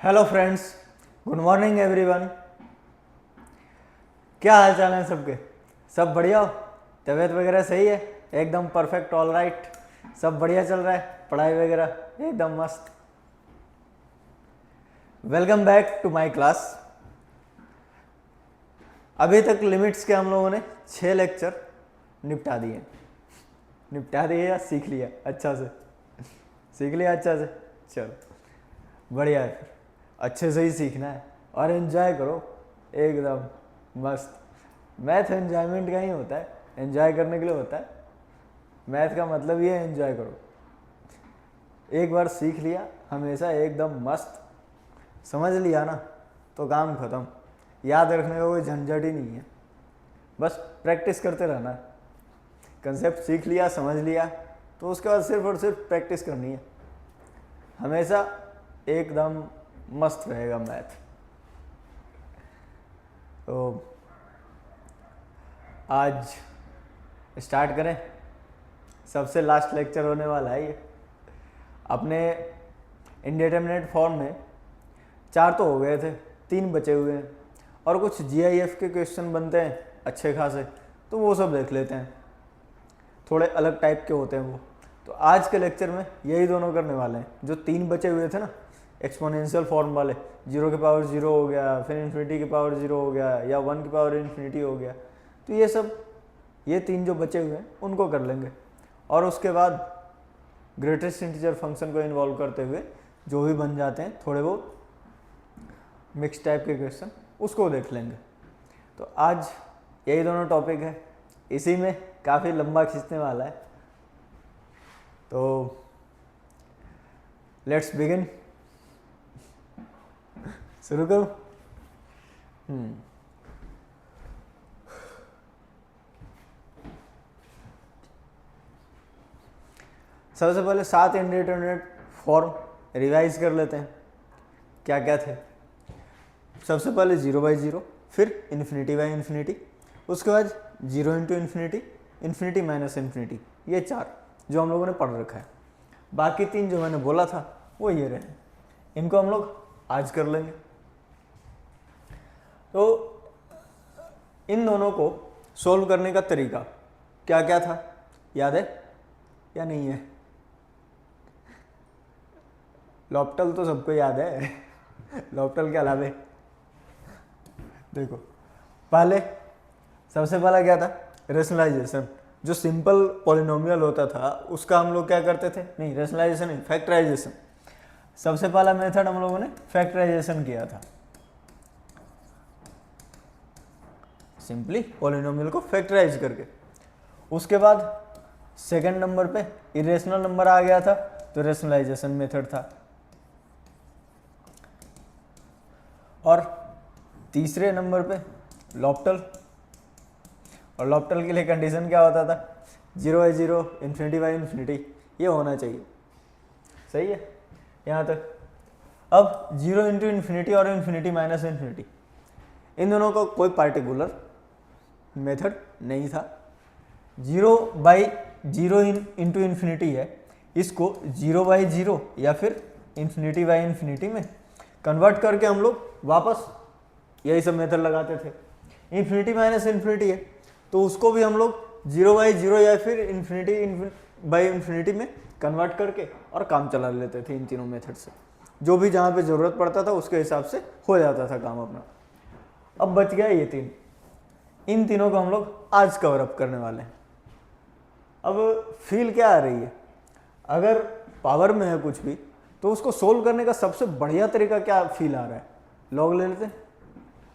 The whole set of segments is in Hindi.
Hello friends, good morning everyone. क्या हाल चाल है सबके? सब बढ़िया हो? तबीयत वगैरह सही है? एकदम परफेक्ट, ऑल राइट, सब बढ़िया चल रहा है, पढ़ाई वगैरह एकदम मस्त। Welcome back to my class. अभी तक लिमिट्स के हम लोगों ने 6 लेक्चर निपटा दिए या सीख लिया अच्छा से? सीख लिया अच्छा से, चलो बढ़िया है। फिर अच्छे से ही सीखना है और एंजॉय करो एकदम मस्त। मैथ एंजॉयमेंट का ही होता है, एंजॉय करने के लिए होता है। मैथ का मतलब ये है एंजॉय करो। एक बार सीख लिया हमेशा एकदम मस्त, समझ लिया ना तो काम खत्म। याद रखने का कोई झंझट ही नहीं है, बस प्रैक्टिस करते रहना है। कंसेप्ट सीख लिया, समझ लिया, तो उसके बाद सिर्फ और सिर्फ प्रैक्टिस करनी है। हमेशा एकदम मस्त रहेगा मैथ। तो आज स्टार्ट करें। सबसे लास्ट लेक्चर होने वाला है ये। अपने इंडिटरमिनेट फॉर्म में 4 तो हो गए थे, 3 बचे हुए हैं और कुछ जीआईएफ के क्वेश्चन बनते हैं अच्छे खासे, तो वो सब देख लेते हैं। थोड़े अलग टाइप के होते हैं वो। तो आज के लेक्चर में यही दोनों करने वाले हैं। जो 3 बचे हुए थे ना, एक्सपोनेंशियल फॉर्म वाले, 0 की पावर 0 हो गया, फिर इन्फिनिटी की पावर 0 हो गया, या 1 की पावर इन्फिनिटी हो गया, तो ये 3 जो बचे हुए हैं उनको कर लेंगे। और उसके बाद ग्रेटेस्ट इंटीजर फंक्शन को इन्वॉल्व करते हुए जो भी बन जाते हैं थोड़े बहुत मिक्स टाइप के क्वेश्चन, उसको देख लेंगे। तो आज यही दोनों टॉपिक है, इसी में काफ़ी लंबा खींचने वाला है। तो लेट्स बिगिन। शुरू करूं? सबसे पहले 7 इंडिटरमिनेट फॉर्म रिवाइज कर लेते हैं। क्या क्या थे? सबसे पहले 0/0, फिर इन्फिनिटी, उसके बाद 0 into infinity, infinity minus infinity, ये 4 जो हम लोगों ने पढ़ रखा है। बाकी 3 जो मैंने बोला था वो ये रहे, इनको हम लोग आज कर लेंगे। तो इन दोनों को सोल्व करने का तरीका क्या क्या था, याद है या नहीं है? लॉप्टल तो सबको याद है। लॉप्टल के अलावे देखो, सबसे पहला क्या था? रेशनलाइजेशन। जो सिंपल पॉलिनोमियल होता था उसका हम लोग क्या करते थे? नहीं, रेशनलाइजेशन नहीं, फैक्टराइजेशन। सबसे पहला मेथड हम लोगों ने फैक्टराइजेशन किया था, सिंपली पॉलिनोमियल को फैक्टराइज करके। उसके बाद सेकंड नंबर पे इरेशनल नंबर आ गया था, तो रेशनलाइजेशन मेथड था। और तीसरे नंबर पे लॉप्टल, और लॉप्टल के लिए कंडीशन क्या होता था? 0/0, इन्फिनिटी, ये होना चाहिए। सही है यहाँ तक? अब 0 इंटू इन्फिनिटी और इन्फिनिटी माइनस इन्फिनिटी, इन दोनों का कोई पार्टिकुलर मेथड नहीं था। 0/0 इंटू इन्फिनिटी है, इसको 0/0 या फिर इन्फिनिटी में कन्वर्ट करके हम लोग वापस यही सब मेथड लगाते थे। इन्फिनिटी माइनस इन्फिनिटी है तो उसको भी हम लोग 0/0 या फिर इन्फिनिटी में कन्वर्ट करके और काम चला लेते थे इन तीनों मेथड से। जो भी जहाँ पे ज़रूरत पड़ता था उसके हिसाब से हो जाता था काम अपना। अब बच गया ये 3, इन तीनों को हम लोग आज कवर अप करने वाले हैं। अब फील क्या आ रही है? अगर पावर में है कुछ भी तो उसको सोल्व करने का सबसे बढ़िया तरीका क्या फील आ रहा है? लॉग ले लेते हैं।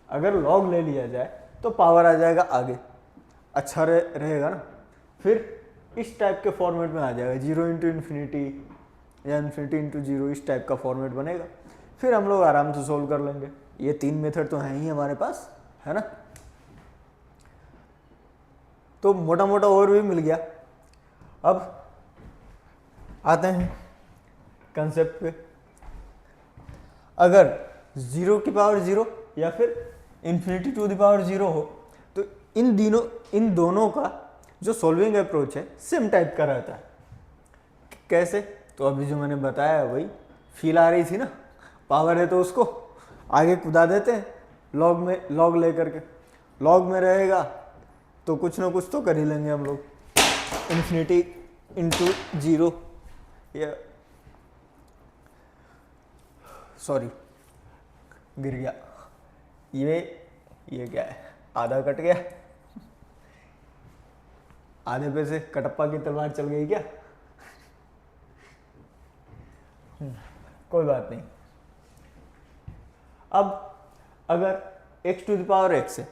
अगर लॉग ले लिया जाए तो पावर आ जाएगा आगे, अच्छा रहेगा ना। फिर इस टाइप के फॉर्मेट में आ जाएगा, 0 इंटू इन्फिनिटी या इन्फिनिटी इंटू 0, इस टाइप का फॉर्मेट बनेगा। फिर हम लोग आराम से सोल्व कर लेंगे। ये 3 मेथड तो हैं ही हमारे पास, है ना? तो मोटा मोटा और भी मिल गया। अब आते हैं कंसेप्ट पे। अगर 0 की पावर 0 या फिर इन्फिनिटी टू द पावर 0 हो तो इन दोनों का जो सॉल्विंग अप्रोच है सेम टाइप का रहता है। कैसे? तो अभी जो मैंने बताया वही फील आ रही थी ना, पावर है तो उसको आगे कूदा देते हैं लॉग में, लॉग लेकर के। लॉग में रहेगा तो कुछ ना कुछ तो कर ही लेंगे हम लोग, इन्फिनिटी इंटू जीरो, या सॉरी गिर गया, ये क्या है, आधा कट गया, आधे पे से कटप्पा की तलवार चल गई क्या? कोई बात नहीं। अब अगर x to the power x है,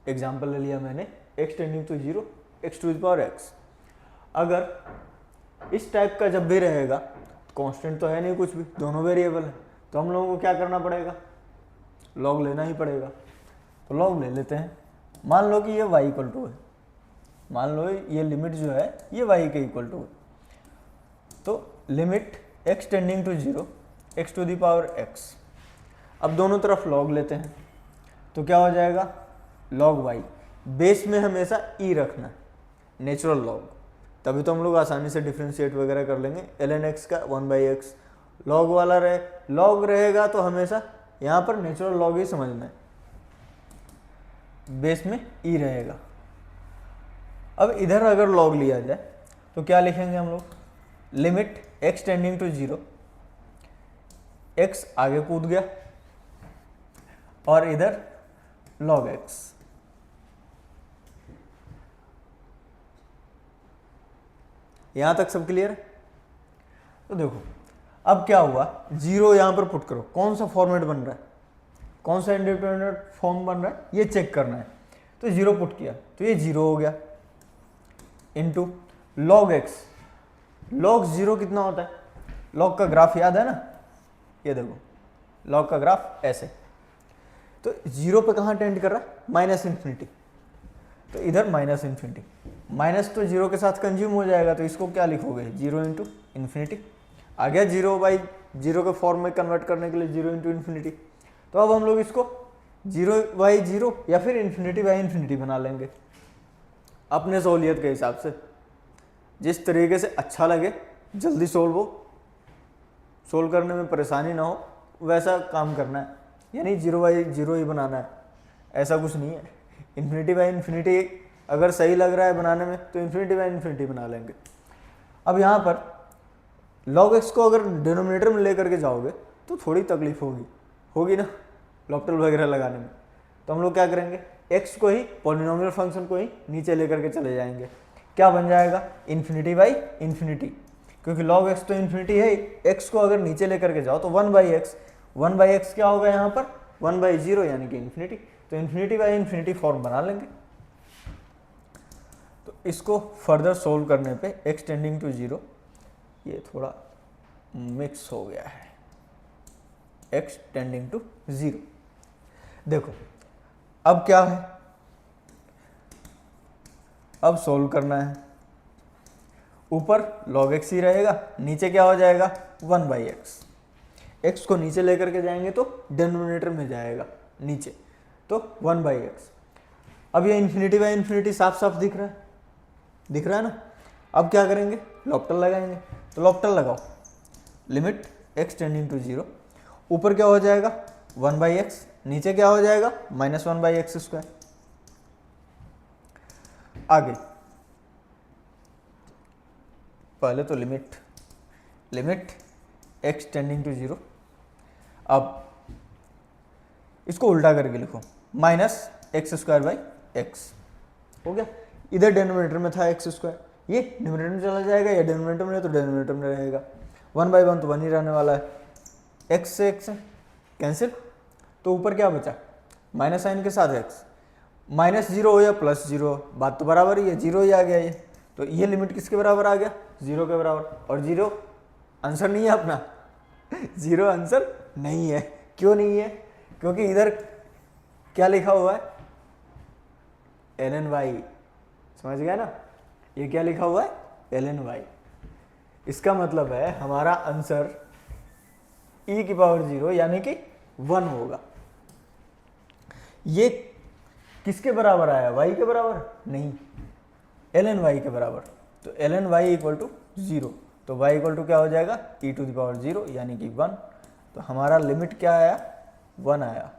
एग्जाम्पल ले लिया मैंने, x tending to 0, x to the power x, अगर इस टाइप का जब भी रहेगा, कांस्टेंट तो है नहीं कुछ भी, दोनों वेरिएबल है, तो हम लोगों को क्या करना पड़ेगा, लॉग लेना ही पड़ेगा। तो लॉग ले लेते हैं। मान लो कि ये y इक्वल टू है, मान लो ये लिमिट जो है ये y के इक्वल टू है, तो limit x tending to 0, x to the power x। अब दोनों तरफ लॉग लेते हैं तो क्या हो जाएगा, लॉग y, बेस में हमेशा e रखना है, नेचुरल लॉग, तभी तो हम लोग आसानी से डिफ्रेंशिएट वगैरह कर लेंगे। ln x का 1/x लॉग वाला रहे, लॉग रहेगा तो हमेशा यहाँ पर नेचुरल लॉग ही समझना है, बेस में e रहेगा। अब इधर अगर लॉग लिया जाए तो क्या लिखेंगे हम लोग, limit x tending to 0, x आगे कूद गया और इधर log x। यहां तक सब क्लियर है? तो देखो अब क्या हुआ, 0 यहां पर पुट करो, कौन सा फॉर्मेट बन रहा है, कौन सा इंडिपेंडेंट फॉर्म बन रहा है, ये चेक करना है। तो 0 पुट किया तो ये 0 हो गया, इनटू log x। log 0 कितना होता है, log का ग्राफ याद है ना, ये देखो log का ग्राफ ऐसे, तो 0 पे कहाँ टेंड कर रहा है, माइनस इन्फिनिटी, तो इधर माइनस इन्फिनिटी, माइनस तो 0 के साथ कंज्यूम हो जाएगा, तो इसको क्या लिखोगे, 0 इंटू इन्फिनिटी। आ गया 0/0 के फॉर्म में कन्वर्ट करने के लिए 0 इंटू इन्फिनिटी। तो अब हम लोग इसको 0/0 या फिर इन्फिनिटी बना लेंगे अपने सहूलियत के हिसाब से, जिस तरीके से अच्छा लगे, जल्दी सोल्व हो, सोल्व करने में परेशानी ना हो, वैसा काम करना है, यानी 0/0 ही बनाना है, ऐसा कुछ नहीं है। इन्फिनिटी अगर सही लग रहा है बनाने में तो इन्फिनिटी बना लेंगे। अब यहाँ पर log x को अगर डिनोमिनेटर में लेकर के जाओगे तो थोड़ी तकलीफ होगी ना लॉप्टल वगैरह लगाने में, तो हम लोग क्या करेंगे, x को ही, पॉलिनोमियल फंक्शन को ही नीचे लेकर के चले जाएंगे। क्या बन जाएगा, इन्फिनिटी, क्योंकि log x तो इन्फिनिटी है, x को अगर नीचे लेकर के जाओ तो 1/x क्या होगा यहाँ पर, 1/0 यानी कि इन्फिनिटी, तो इन्फिनिटी फॉर्म बना लेंगे। तो इसको फर्दर सोल्व करने पे x टेंडिंग टू 0, ये थोड़ा मिक्स हो गया है, x टेंडिंग टू 0। देखो अब क्या है, अब सोल्व करना है, ऊपर log x ही रहेगा, नीचे क्या हो जाएगा 1/x, x को नीचे लेकर के जाएंगे तो डिनोमिनेटर में जाएगा नीचे, तो 1/x। अब ये इन्फिनिटी साफ साफ दिख रहा है ना। अब क्या करेंगे, लॉप्टल लगाएंगे, तो लॉप्टल लगाओ, लिमिट x टेंडिंग टू 0, ऊपर क्या हो जाएगा 1/x, नीचे क्या हो जाएगा -1/x²। आगे पहले तो लिमिट x टेंडिंग टू 0, अब इसको उल्टा करके लिखो, -x²/x हो गया। इधर डिनोमिनेटर में था x², ये न्यूमरेटर में चला जाएगा, या डिनोमिनेटर में तो डिनोमिनेटर में रहेगा, 1/1 तो 1 ही रहने वाला है, x से x कैंसिल, तो ऊपर क्या बचा, माइनस साइन के साथ x, -0 हो या +0 बात तो बराबर ही है, 0 ही आ गया ये, तो ये लिमिट किसके बराबर आ गया, 0 के बराबर। और 0 आंसर नहीं है अपना, 0 आंसर नहीं है। क्यों नहीं है, क्योंकि इधर क्या लिखा हुआ है, ln y, समझ गया ना, ये क्या लिखा हुआ है ln y। इसका मतलब है हमारा आंसर e⁻0 यानी कि 1 होगा। ये किसके बराबर आया, y के बराबर नहीं, ln y के बराबर, तो ln y = 0, तो y = क्या हो जाएगा e⁻0 यानी कि 1। तो हमारा लिमिट क्या आया, 1 आया।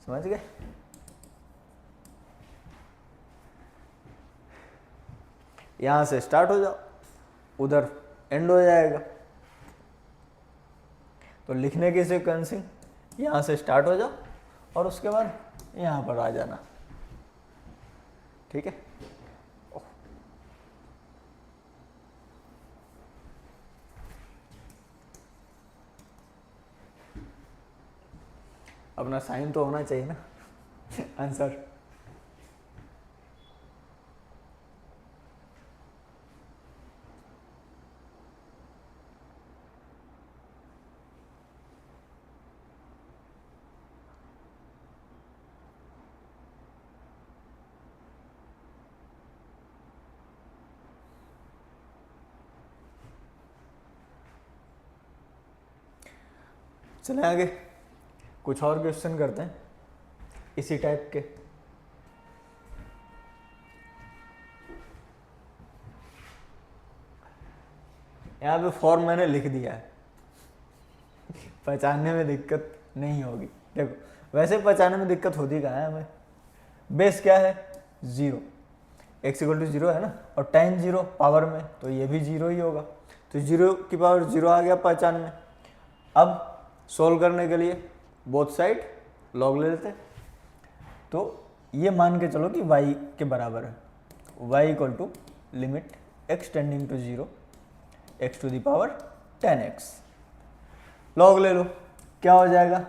समझ गए? यहां से स्टार्ट हो जाओ, उधर एंड हो जाएगा। तो लिखने की सिक्वेंसिंग, यहां से स्टार्ट हो जाओ और उसके बाद यहां पर आ जाना। ठीक है? अपना साइन तो होना चाहिए ना आंसर। चले आगे, कुछ और क्वेश्चन करते हैं इसी टाइप के। यहाँ पे फॉर्म मैंने लिख दिया है, पहचानने में दिक्कत नहीं होगी। देखो वैसे पहचानने में दिक्कत होती कहाँ है हमें, बेस क्या है 0, x इक्वल टू 0 है ना, और tan 0 पावर में, तो ये भी 0 ही होगा। तो 0 की पावर 0 आ गया पहचान में। अब सोल्व करने के लिए बोथ साइड लॉग ले लेते हैं। तो ये मान के चलो कि y के बराबर है, y equal to limit x tending to 0 x to the power 10x। Log ले लो, क्या हो जाएगा,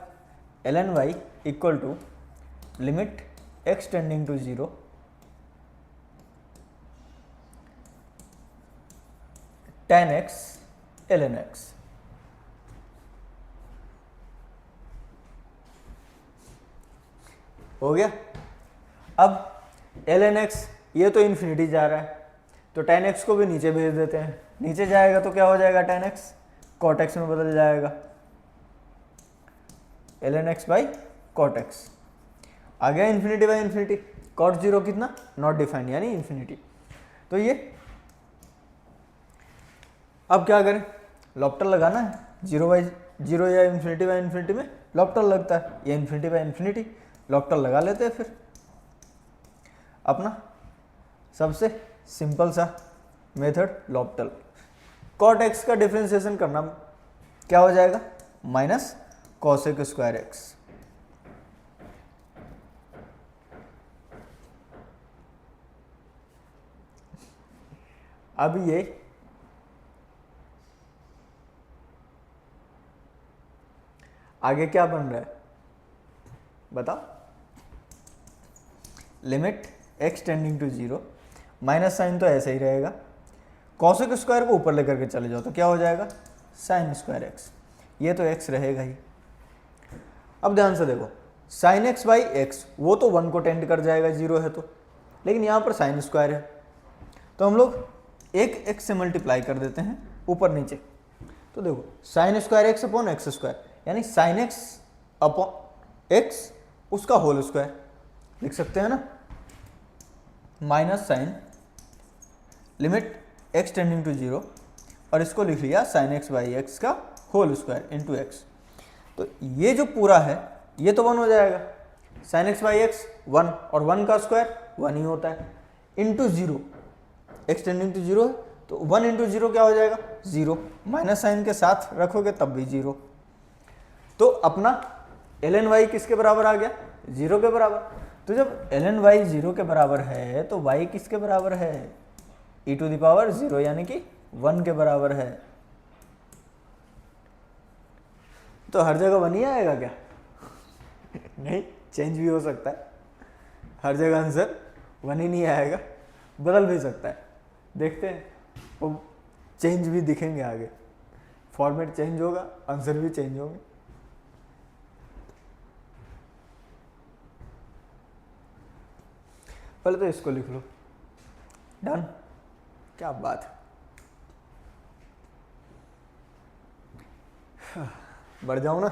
ln y equal to limit x tending to 0 10x ln x। हो गया। अब ln x ये तो इन्फिनिटी जा रहा है, तो tan x को भी नीचे भेज देते हैं। नीचे जाएगा तो क्या हो जाएगा, tan x cot x में बदल जाएगा, ln x by cot x। आ गया इन्फिनिटी बाई इन्फिनिटी, cot 0 कितना, नॉट डिफाइंड यानी इन्फिनिटी। तो ये अब क्या करें, लॉप्टर लगाना है, 0 बाई 0 या इन्फिनिटी बाई इन्फिनिटी में लॉप्टर लगता है, ये इन्फिनिटी बाई इन्फिनिटी, लॉप्टर लगा लेते हैं। फिर अपना सबसे सिंपल सा मेथड लॉप्टर, कॉट एक्स का डिफरेंशिएशन करना, क्या हो जाएगा, माइनस कॉसेक स्क्वायर एक्स। अब ये आगे क्या बन रहा है बताओ, limit x tending to 0, minus sine तो ऐसे ही रहेगा, कॉसेक स्क्वायर को ऊपर लेकर के चले जाओ तो क्या हो जाएगा, साइन स्क्वायर एक्स। ये तो x रहेगा ही। अब ध्यान से देखो, साइन एक्स बाई एक्स वो तो 1 को टेंड कर जाएगा, 0 है तो, लेकिन यहाँ पर साइन स्क्वायर है तो हम लोग एक x से मल्टीप्लाई कर देते हैं ऊपर नीचे। तो देखो sine square x upon x square, यानी साइन एक्स अपॉन एक्स उसका होल स्क्वायर लिख सकते हैं ना, minus sine limit x tending to 0, और इसको लिख लिया साइन एक्स बाई एक्स का होल स्क्वायर इंटू एक्स। तो ये जो पूरा है ये तो 1 हो जाएगा, साइन एक्स बाई एक्स 1, और 1 का स्क्वायर 1 ही होता है, इंटू 0, x टेंडिंग टू 0 है तो 1 इंटू 0 क्या हो जाएगा, 0, माइनस साइन के साथ रखोगे तब भी 0। तो अपना ln y किसके बराबर आ गया, 0 के बराबर। तो जब ln y 0 के बराबर है तो y किसके बराबर है, e टू द पावर 0 यानी कि 1 के बराबर है। तो हर जगह 1 ही आएगा क्या नहीं, चेंज भी हो सकता है, हर जगह आंसर 1 ही नहीं आएगा, बदल भी सकता है। देखते हैं, वो चेंज भी दिखेंगे आगे, फॉर्मेट चेंज होगा, आंसर भी चेंज होंगे। पहले तो इसको लिख लो, डन, क्या बात है, बढ़ जाऊं ना।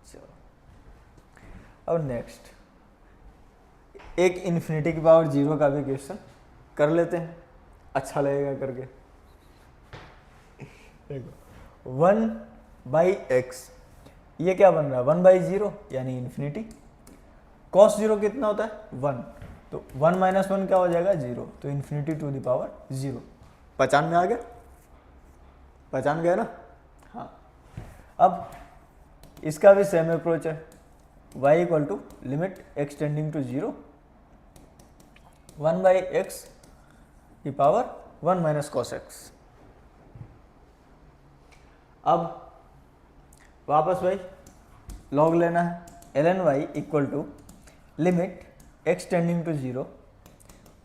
चलो अब नेक्स्ट एक इन्फिनिटी की पावर 0 का भी क्वेश्चन कर लेते हैं, अच्छा लगेगा करके। देखो 1/x, ये क्या बन रहा है 1/0 यानी इन्फिनिटी। cos 0 कितना होता है 1, तो 1 - 1 क्या हो जाएगा 0, तो इन्फिनिटी टू द पावर 0। पहचान में आ गया, पहचान गया ना। हाँ, अब इसका भी सेम अप्रोच है, y equal to limit x tending to 0 1/x की पावर 1 - cos x। अब वापस भाई लॉग लेना है, ln y equal to limit x tending to 0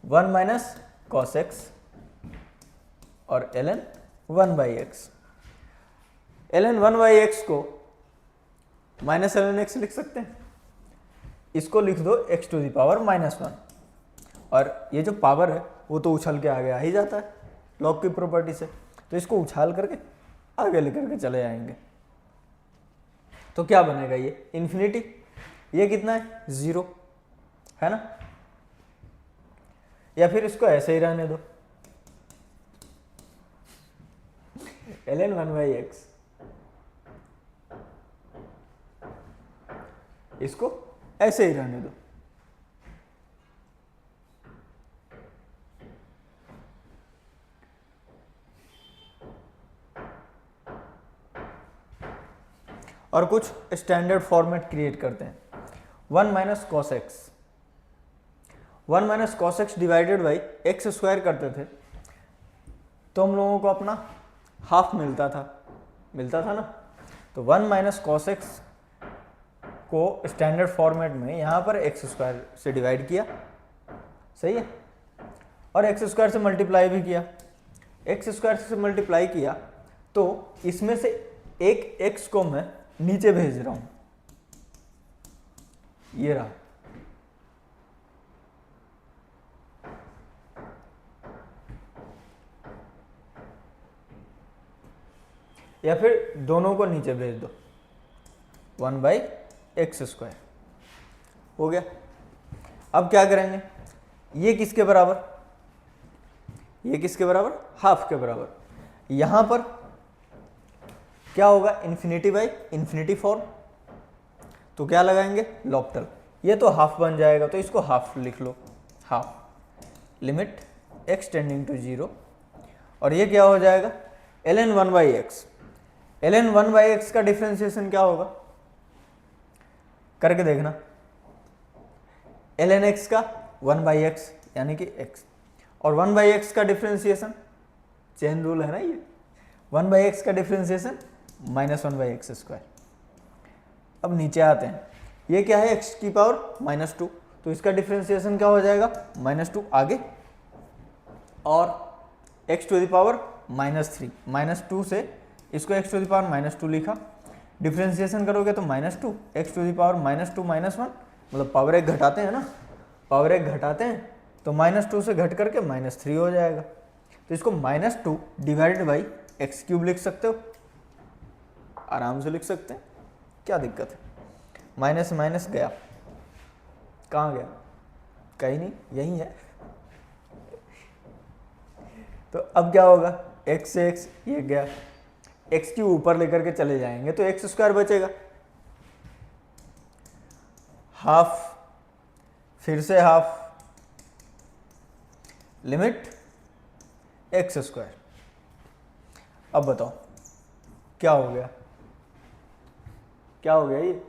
1 - cos x और ln 1/x। ln 1/x को माइनस ln x लिख सकते हैं, इसको लिख दो x टू द पावर -1, और ये जो पावर है वो तो उछल के आगे आ ही जाता है लॉग की प्रॉपर्टी से, तो इसको उछाल करके आगे लेकर के चले जाएंगे। तो क्या बनेगा ये इन्फिनिटी, ये कितना है 0 है ना, या फिर इसको ऐसे ही रहने दो ln 1/x, इसको ऐसे ही रहने दो। और कुछ स्टैंडर्ड फॉर्मेट क्रिएट करते हैं, 1 - cos x, 1 - cos x divided by x square करते थे तो हम लोगों को अपना हाफ मिलता था ना, तो 1 - cos x को स्टैंडर्ड फॉर्मेट में यहाँ पर एक्स स्क्वायर से डिवाइड किया, सही है, और एक्स स्क्वायर से मल्टीप्लाई भी किया। एक्स स्क्वायर से मल्टीप्लाई किया तो इसमें से एक एक्स को मैं नीचे भेज रहा हूं, ये रहा, या फिर दोनों को नीचे भेज दो 1/x² हो गया। अब क्या करेंगे, ये किसके बराबर, ये किसके बराबर हाफ के बराबर, यहां पर क्या होगा इन्फिनिटी बाई इन्फिनिटी फॉर्म, तो क्या लगाएंगे लॉप्टल, ये तो हाफ बन जाएगा तो इसको हाफ लिख लो, half limit x tending to 0, और ये क्या हो जाएगा ln 1/x। ln 1/x का डिफरेंशिएशन क्या होगा करके देखना, ln x का 1/x यानी कि x, और 1/x का डिफरेंशिएशन चेन रूल है ना, ये 1/x का डिफरेंशिएशन -1/x²। अब नीचे आते हैं, ये क्या है x की पावर -2, तो इसका डिफरेंशिएशन क्या हो जाएगा -2 आगे, और x टू द पावर -3, -2 से इसको x टू द पावर -2 लिखा, डिफरेंशिएशन करोगे तो -2 x टू द पावर -2 -1, मतलब पावर 1 घटाते हैं ना, पावर 1 घटाते हैं तो -2 से घट करके -3 हो जाएगा, तो इसको -2 डिवाइडेड बाई x³ लिख सकते हो, आराम से लिख सकते हैं, क्या दिक्कत है, माइनस माइनस गया, कहाँ गया, कहीं नहीं, यही है। तो अब क्या होगा x से x ये गया, x³ ऊपर लेकर के चले जाएंगे तो x² बचेगा, हाफ, फिर से हाफ, लिमिट x²। अब बताओ क्या हो गया, क्या हो गया, ये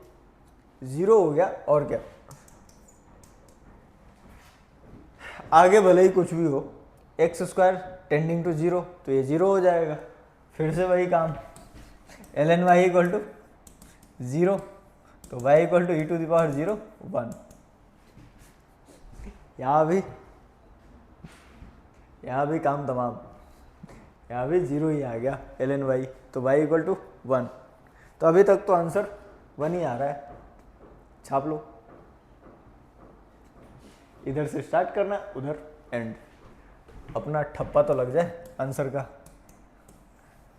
0 हो गया, और क्या, आगे भले ही कुछ भी हो, x² टेंडिंग टू 0 तो ये 0 हो जाएगा, फिर से वही काम, ln y इक्वल टू 0, तो y equal to e to the power 0 1, यहाँ भी काम तमाम, यहाँ भी 0 ही आ गया ln y, तो y इक्वल टू 1, तो अभी तक तो आंसर 1 ही आ रहा है, छाप लो, इधर से स्टार्ट करना उधर एंड, अपना ठप्पा तो लग जाए आंसर का,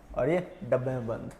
और ये डब्बे में बंद।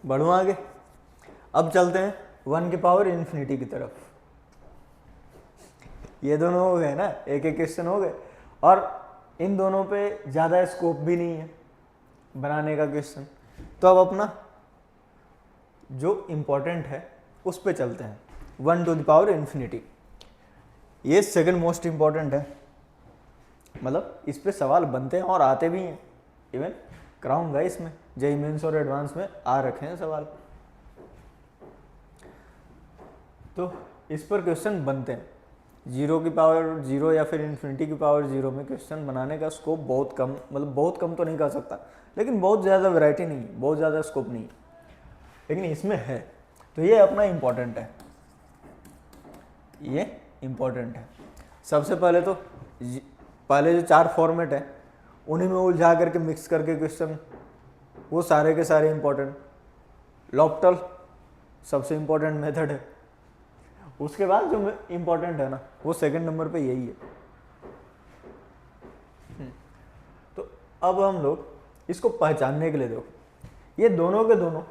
बढ़ूँ आगे। अब चलते हैं 1 की पावर इन्फिनिटी की तरफ। ये दोनों हो गए ना, एक एक क्वेश्चन हो गए, और इन दोनों पे ज़्यादा स्कोप भी नहीं है बनाने का क्वेश्चन। तो अब अपना जो इम्पोर्टेंट है उस पे चलते हैं, 1 टू द पावर इन्फिनिटी। ये सेकंड मोस्ट इम्पॉर्टेंट है, मतलब इस पे सवाल बनते हैं और आते भी हैं, इवन कराऊंगा इसमें, जेईई मेंस और एडवांस में आ रखे हैं सवाल, तो इस पर क्वेश्चन बनते हैं। 0 की पावर 0 या फिर इन्फिनिटी की पावर 0 में क्वेश्चन बनाने का स्कोप बहुत कम, मतलब बहुत कम तो नहीं कह सकता, लेकिन बहुत ज़्यादा वैरायटी नहीं है, बहुत ज़्यादा स्कोप नहीं है, लेकिन इसमें है। तो ये अपना इम्पोर्टेंट है, ये इम्पोर्टेंट है। सबसे पहले तो पहले जो 4 फॉर्मेट है उन्हीं में उलझा करके मिक्स करके क्वेश्चन, वो सारे के सारे इम्पोर्टेंट। लॉप्टल सबसे इम्पोर्टेंट मेथड है, उसके बाद जो इम्पोर्टेंट है ना वो सेकंड नंबर पे यही है। तो अब हम लोग इसको पहचानने के लिए देखो, ये दोनों के दोनों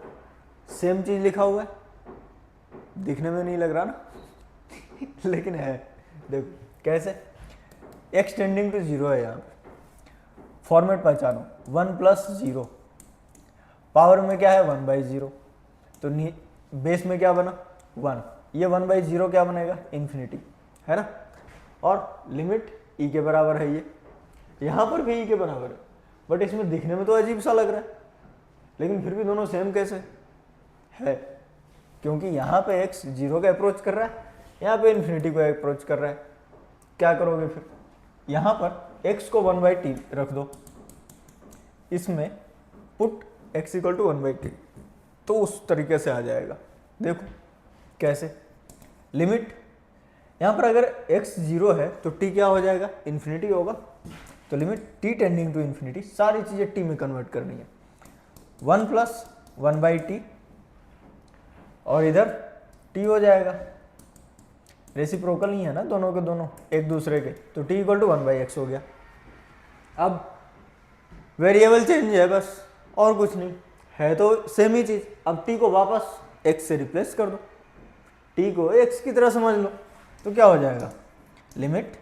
सेम चीज लिखा हुआ है, दिखने में नहीं लग रहा ना लेकिन है, देखो कैसे, x टेंडिंग टू 0 है यहाँ पे। फॉर्मेट पहचानो, 1 प्लस 0, पावर में क्या है 1/0, तो बेस में क्या बना 1, ये 1/0 क्या बनेगा इन्फिनिटी, है ना। और लिमिट e के बराबर है, ये यहाँ पर भी e के बराबर है, बट इसमें दिखने में तो अजीब सा लग रहा है, लेकिन फिर भी दोनों सेम कैसे है, क्योंकि यहाँ पे x 0 का अप्रोच कर रहा है, यहाँ पे इन्फिनिटी को अप्रोच कर रहा है। क्या करोगे फिर, यहाँ पर x को 1/t रख दो, इसमें put x equal to 1/t, तो उस तरीके से आ जाएगा। देखो कैसे, लिमिट यहाँ पर अगर x 0 है तो t क्या हो जाएगा इन्फिनिटी होगा, तो limit t tending to infinity, सारी चीज़ें t में कन्वर्ट करनी है, 1 प्लस 1/t, और इधर t हो जाएगा, रेसिप्रोकल नहीं है ना दोनों के दोनों एक दूसरे के, तो t इक्वल टू 1/x हो गया। अब वेरिएबल चेंज है बस, और कुछ नहीं है, तो सेम ही चीज़। अब t को वापस x से रिप्लेस कर दो, t को x की तरह समझ लो, तो क्या हो जाएगा, limit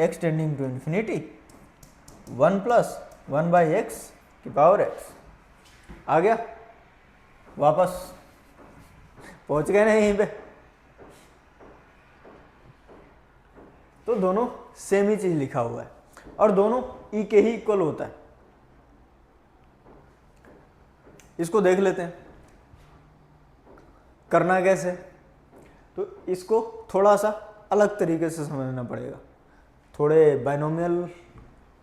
x tending to infinity 1 plus 1/x की पावर x, आ गया, वापस पहुंच गए ना यहीं पे। तो दोनों सेम ही चीज लिखा हुआ है और दोनों e के ही इक्वल होता है। इसको देख लेते हैं करना कैसे, तो इसको थोड़ा सा अलग तरीके से समझना पड़ेगा, थोड़े बाइनोमियल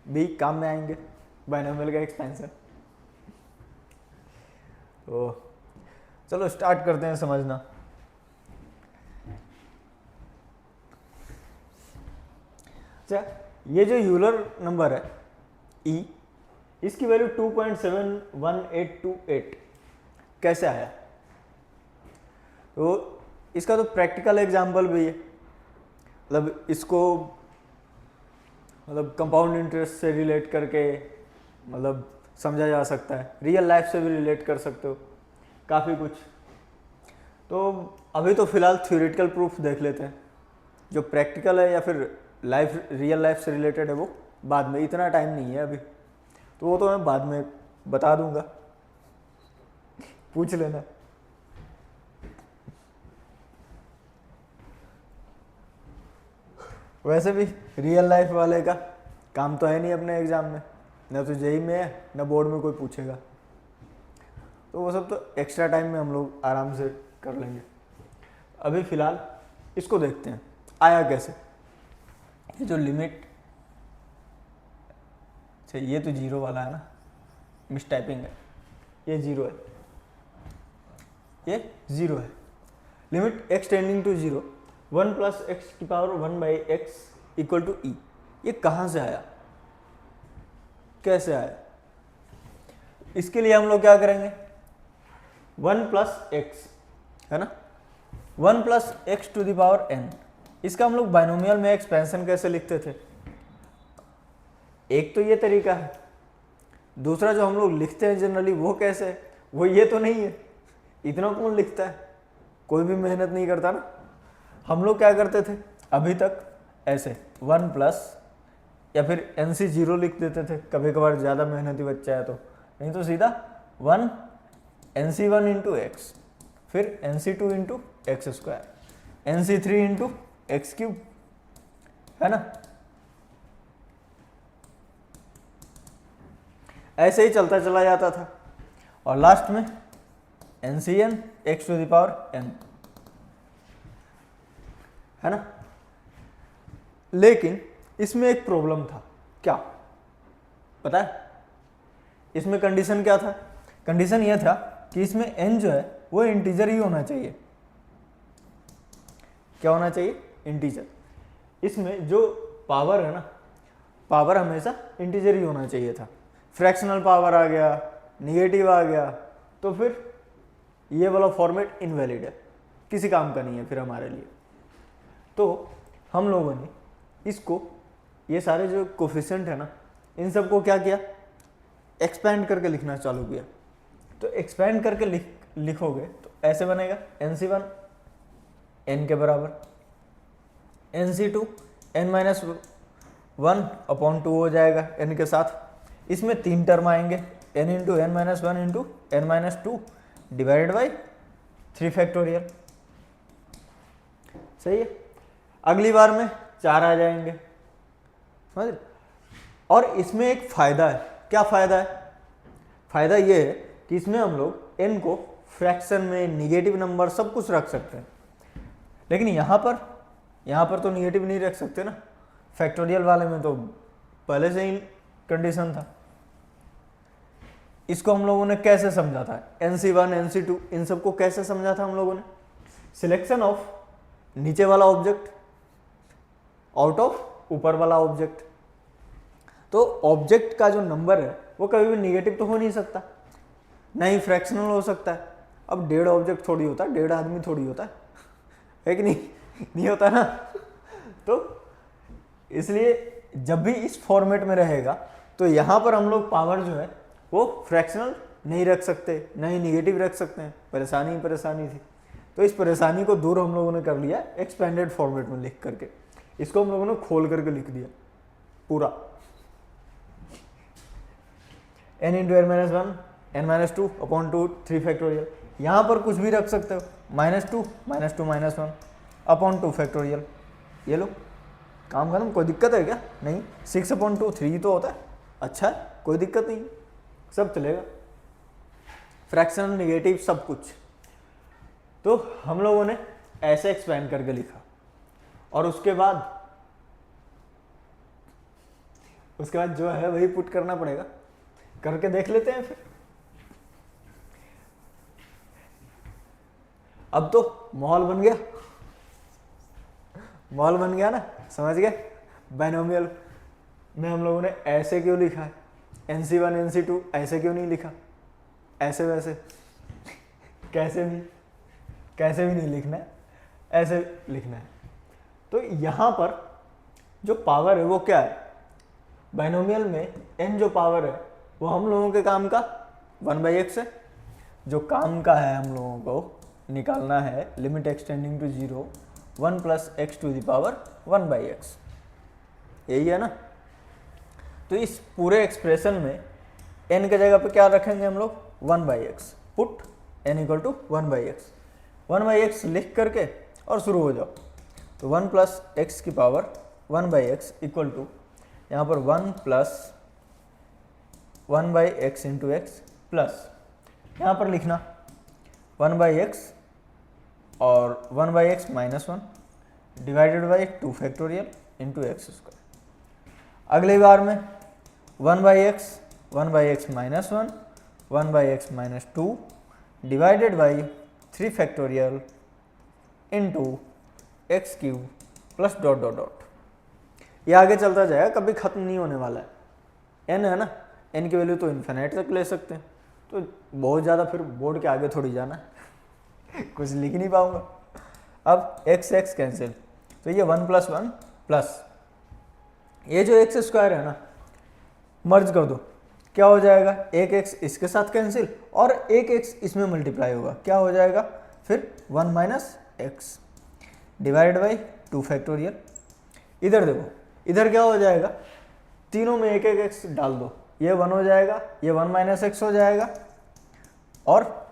भी काम में आएंगे, बाइनोमियल का एक्सपेंशन। तो चलो स्टार्ट करते हैं समझना। अच्छा, ये जो यूलर नंबर है e, इसकी वैल्यू 2.71828 कैसे आया, तो इसका तो प्रैक्टिकल एग्जाम्पल भी है, मतलब इसको मतलब कंपाउंड इंटरेस्ट से रिलेट करके मतलब समझा जा सकता है, रियल लाइफ से भी रिलेट कर सकते हो काफ़ी कुछ। तो अभी तो फिलहाल थ्योरेटिकल प्रूफ देख लेते हैं, जो प्रैक्टिकल है या फिर लाइफ रियल लाइफ से रिलेटेड है वो बाद में, इतना टाइम नहीं है अभी, तो वो तो मैं बाद में बता दूंगा, पूछ लेना। वैसे भी रियल लाइफ वाले का काम तो है नहीं अपने एग्जाम में, न तो जेईई में है न बोर्ड में कोई पूछेगा, तो वो सब तो एक्स्ट्रा टाइम में हम लोग आराम से कर लेंगे। अभी फिलहाल इसको देखते हैं आया कैसे। ये जो लिमिट, अच्छा ये तो 0 वाला है ना, मिस टाइपिंग है, ये 0 है, ये 0 है। Limit x tending to 0 1 plus x की power 1/x equal to e, ये कहाँ से आया, कैसे आया, इसके लिए हम लोग क्या करेंगे, 1 प्लस एक्स है ना, 1 plus x to the power n, इसका हम लोग बाइनोमियल में एक्सपेंशन कैसे लिखते थे, एक तो ये तरीका है, दूसरा जो हम लोग लिखते हैं जनरली वो कैसे है, वो ये तो नहीं है, इतना कौन लिखता है, कोई भी मेहनत नहीं करता ना। हम लोग क्या करते थे अभी तक, ऐसे 1 प्लस या फिर NC 0 लिख देते थे, कभी कभार ज़्यादा मेहनती बच्चा है तो, नहीं तो सीधा 1 NC 1 इंटू एक्स, फिर NC 2 into x square, NC 3 into x cube, है ना। ऐसे ही चलता चला जाता था और लास्ट में NCN x to the power n, है ना। लेकिन इसमें एक प्रॉब्लम था, क्या पता है? इसमें कंडीशन क्या था? कंडीशन यह था कि इसमें n जो है वो इंटीजर ही होना चाहिए। क्या होना चाहिए? इंटीजर। इसमें जो पावर है ना, पावर हमेशा इंटीजर ही होना चाहिए था। फ्रैक्शनल पावर आ गया, निगेटिव आ गया, तो फिर ये वाला फॉर्मेट इनवैलिड है, किसी काम का नहीं है फिर हमारे लिए। तो हम लोगों ने इसको, ये सारे जो कोफिशिएंट है ना, इन सबको क्या किया? एक्सपेंड करके लिखना चालू किया। तो एक्सपेंड करके लिखोगे तो ऐसे बनेगा NC1 n के बराबर, NC2 n माइनस 1 अपॉन 2 हो जाएगा n के साथ। इसमें 3 टर्म आएंगे, n into n minus 1 into n minus 2 divided by 3 factorial. सही है। अगली बार में 4 आ जाएंगे, समझ। और इसमें एक फ़ायदा है। क्या फ़ायदा है? फ़ायदा ये है कि इसमें हम लोग n को फ्रैक्शन में, निगेटिव नंबर सब कुछ रख सकते हैं। लेकिन यहाँ पर तो निगेटिव नहीं रख सकते ना, फैक्टोरियल वाले में तो पहले से ही कंडीशन था। इसको हम लोगों ने कैसे समझा था? NC1 NC2 इन सबको कैसे समझा था हम लोगों ने? सिलेक्शन ऑफ नीचे वाला ऑब्जेक्ट आउट ऑफ ऊपर वाला ऑब्जेक्ट। तो ऑब्जेक्ट का जो नंबर है वो कभी भी निगेटिव तो हो नहीं सकता, ना ही फ्रैक्शनल हो सकता है। अब 1.5 ऑब्जेक्ट थोड़ी होता है, 1.5 आदमी थोड़ी होता है कि नहीं होता ना। तो इसलिए जब भी इस फॉर्मेट में रहेगा तो यहाँ पर हम लोग पावर जो है वो फ्रैक्शनल नहीं रख सकते, ना ही निगेटिव रख सकते हैं। परेशानी थी, तो इस परेशानी को दूर हम लोगों ने कर लिया एक्सपेंडेड फॉर्मेट में लिख करके। इसको हम लोगों ने खोल करके लिख दिया पूरा, n into n minus 1 n minus 2 upon 2 3 factorial. यहाँ पर कुछ भी रख सकते हो, -2 -2 -1 अपॉन 2 फैक्टोरियल। ये लो, काम खत्म। कोई दिक्कत है क्या? नहीं। 6 अपॉन 2 3 तो होता है, अच्छा है, कोई दिक्कत नहीं, सब चलेगा। फ्रैक्शनल, निगेटिव सब कुछ। तो हम लोगों ने ऐसे एक्सपेंड करके लिखा और उसके बाद जो है वही पुट करना पड़ेगा। करके देख लेते हैं फिर। अब तो माहौल बन गया ना, समझ गए? बाइनोमियल में हम लोगों ने ऐसे क्यों लिखा है, NC1 NC2 ऐसे क्यों नहीं लिखा, ऐसे वैसे कैसे भी नहीं लिखना है, ऐसे लिखना है। तो यहाँ पर जो पावर है वो क्या है? बाइनोमियल में n जो पावर है वो हम लोगों के काम का 1/x है। जो काम का है हम लोगों को निकालना है, limit x tending to 0 1 plus x to the power 1/x, यही है ना। तो इस पूरे एक्सप्रेशन में n के जगह पे क्या रखेंगे हम लोग? 1/x। Put n equal to 1/x। 1/x लिख करके और शुरू हो जाओ। तो 1 प्लस एक्स की पावर 1/x इक्वल टू यहाँ पर 1 plus 1/x into x plus यहाँ पर लिखना 1/x और 1/x minus 1 divided by 2 factorial into x square. अगली बार में 1/x minus 1 1/x minus 2 divided by 3 factorial into x cube plus dot dot dot. ये आगे चलता जाएगा, कभी खत्म नहीं होने वाला है। n है ना, n की वैल्यू तो इन्फिनिट तक ले सकते हैं, तो बहुत ज़्यादा फिर बोर्ड के आगे थोड़ी जाना है कुछ लिख नहीं पाऊंगा। अब x कैंसिल, तो ये 1 प्लस 1 प्लस ये जो एक्स स्क्वायर है ना, मर्ज कर दो, क्या हो जाएगा, एक एक्स इसके साथ कैंसिल और एक एक्स इसमें मल्टीप्लाई होगा, क्या हो जाएगा फिर 1 minus x divide by 2 factorial. इधर देखो, इधर क्या हो जाएगा, तीनों में एक एक एक्स डाल दो, ये 1 हो जाएगा, ये 1 माइनस एक्स हो जाएगा और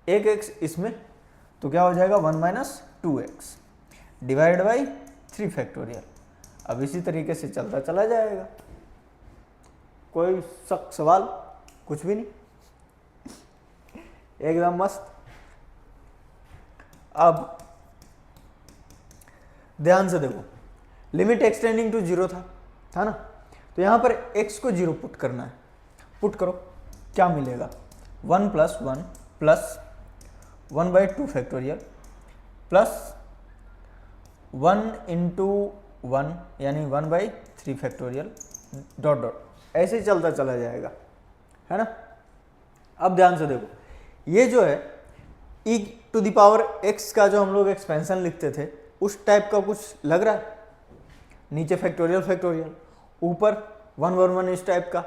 एक एक्स इसमें, तो क्या हो जाएगा 1 minus 2x divide by 3 factorial. अब इसी तरीके से चलता चला जाएगा, कोई सवाल कुछ भी नहीं, एकदम मस्त। अब ध्यान से देखो, लिमिट एक्सटेंडिंग टू 0 था ना, तो यहां पर x को 0 पुट करना है, पुट करो, क्या मिलेगा 1 plus 1 plus 1 by 2 factorial plus 1 into 1 यानी 1 बाई 3 फैक्टोरियल डॉट डॉट, ऐसे ही चलता चला जाएगा, है ना। अब ध्यान से देखो, ये जो है e to the power x का जो हम लोग एक्सपेंशन लिखते थे उस टाइप का कुछ लग रहा है, नीचे फैक्टोरियल फैक्टोरियल, ऊपर 1 1 1 इस टाइप का,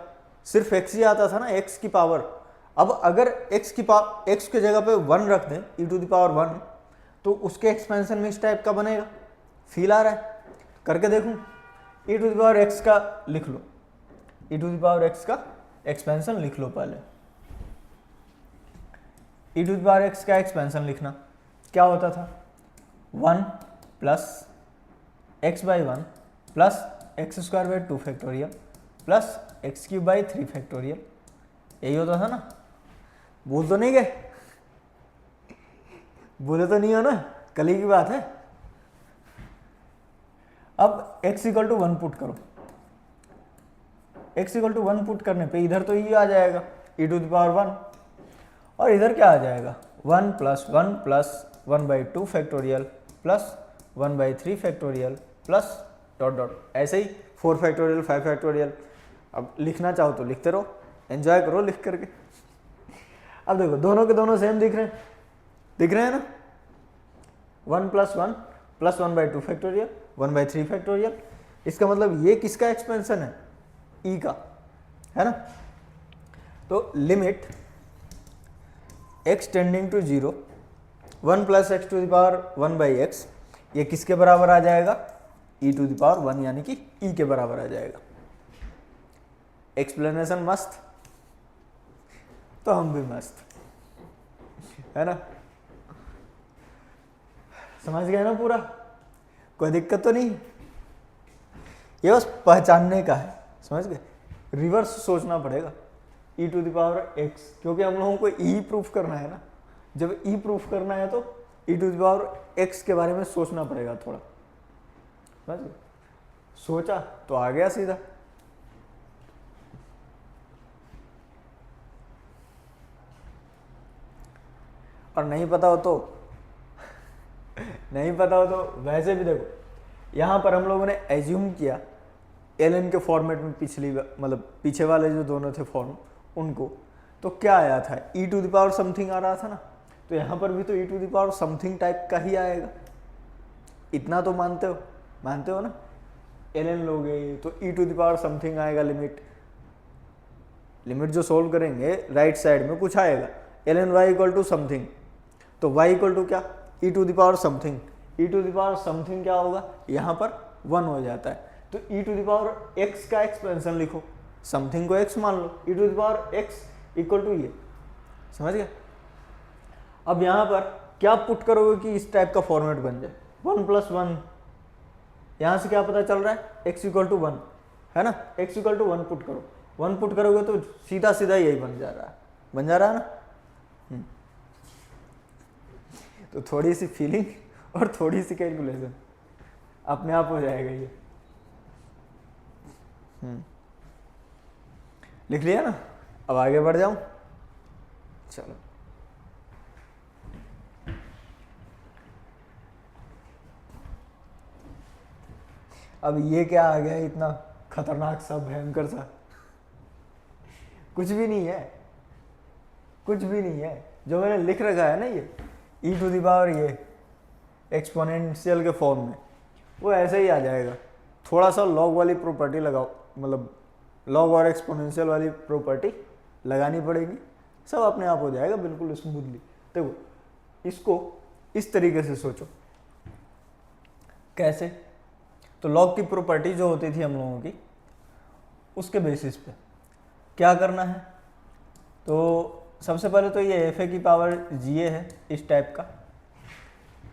सिर्फ x ही आता था ना, x की पावर। अब अगर x की जगह पे 1 रख दें, e टू द पावर 1, तो उसके एक्सपेंशन में इस टाइप का बनेगा, फील आ रहा है, करके देखूं, e to the power x का लिख लो, e to the power x का एक्सपेंशन लिख लो पहले। e to the power x का एक्सपेंशन लिखना क्या होता था, 1 plus x by 1 plus x square by 2 factorial plus x cube by 3 factorial, यही होता था ना। भूल तो नहीं गए, भूले तो नहीं हो ना, कल ही की बात है। अब x इक्वल टू 1 पुट करो, x इक्वल टू 1 पुट करने पे इधर तो ये आ जाएगा e टू द पावर 1 और इधर क्या आ जाएगा 1 plus 1 plus 1 by 2 factorial plus 1 by 3 factorial plus dot dot, ऐसे ही 4 फैक्टोरियल 5 फैक्टोरियल। अब लिखना चाहो तो लिखते रहो, एंजॉय करो लिख करके। अब देखो दोनों के दोनों सेम दिख रहे हैं ना, 1 plus 1 plus 1 by 2 factorial 1 by 3 factorial, इसका मतलब ये किसका एक्सपेंशन है, e का, है ना। तो limit x tending to 0 1 plus x to the power 1 by x, ये किसके बराबर आ जाएगा, e टू द पावर 1 यानी कि e के बराबर आ जाएगा। एक्सप्लेनेशन मस्त, तो हम भी मस्त, है ना, समझ गए ना पूरा, कोई दिक्कत तो नहीं, ये बस पहचानने का है, समझ गए। रिवर्स सोचना पड़ेगा, e to the power x, क्योंकि हम लोगों को e प्रूफ करना है ना, जब e प्रूफ करना है तो e to the power x के बारे में सोचना पड़ेगा थोड़ा, समझ गए। सोचा तो आ गया सीधा। और नहीं पता हो तो वैसे भी देखो, यहां पर हम लोगों ने एज्यूम किया एल के फॉर्मेट में, मतलब पीछे वाले जो दोनों थे फॉर्म उनको, तो क्या आया था e to the power something आ रहा था ना, तो यहां पर भी तो e to the power something type का ही आएगा, इतना तो मानते हो ना, एल लोगे तो e to the power something आएगा। लिमिट जो सोल्व करेंगे राइट साइड में कुछ आएगा, l y equal to something, तो y इक्वल टू क्या, e to the power something, e to the power something क्या होगा, यहाँ पर 1 हो जाता है, तो e to the power x का एक्सपेंशन लिखो, समथिंग को x मान लो, e to the power x equal to ये, समझ गए। अब यहाँ पर क्या पुट करोगे कि इस टाइप का फॉर्मेट बन जाए, 1 प्लस 1, यहाँ से क्या पता चल रहा है x इक्वल टू 1, है ना, x इक्वल टू 1 पुट करो, 1 पुट करोगे तो सीधा सीधा यही बन जा रहा है ना। तो थोड़ी सी फीलिंग और थोड़ी सी कैलकुलेशन अपने आप हो जाएगा ये। लिख लिया ना, अब आगे बढ़ जाऊं, चलो। अब ये क्या आ गया इतना खतरनाक सा भयंकर सा, कुछ भी नहीं है जो मैंने लिख रखा है ना, ये e टू द पावर ये एक्सपोनेंशियल के फॉर्म में, वो ऐसे ही आ जाएगा। थोड़ा सा लॉग वाली प्रॉपर्टी लगाओ, मतलब लॉग और एक्सपोनेंशियल वाली प्रॉपर्टी लगानी पड़ेगी, सब अपने आप हो जाएगा बिल्कुल स्मूथली। देखो इसको इस तरीके से सोचो, कैसे, तो लॉग की प्रॉपर्टी जो होती थी हम लोगों की, उसके बेसिस पे क्या करना है, तो सबसे पहले तो ये एफ ए की पावर जी ए है इस टाइप का,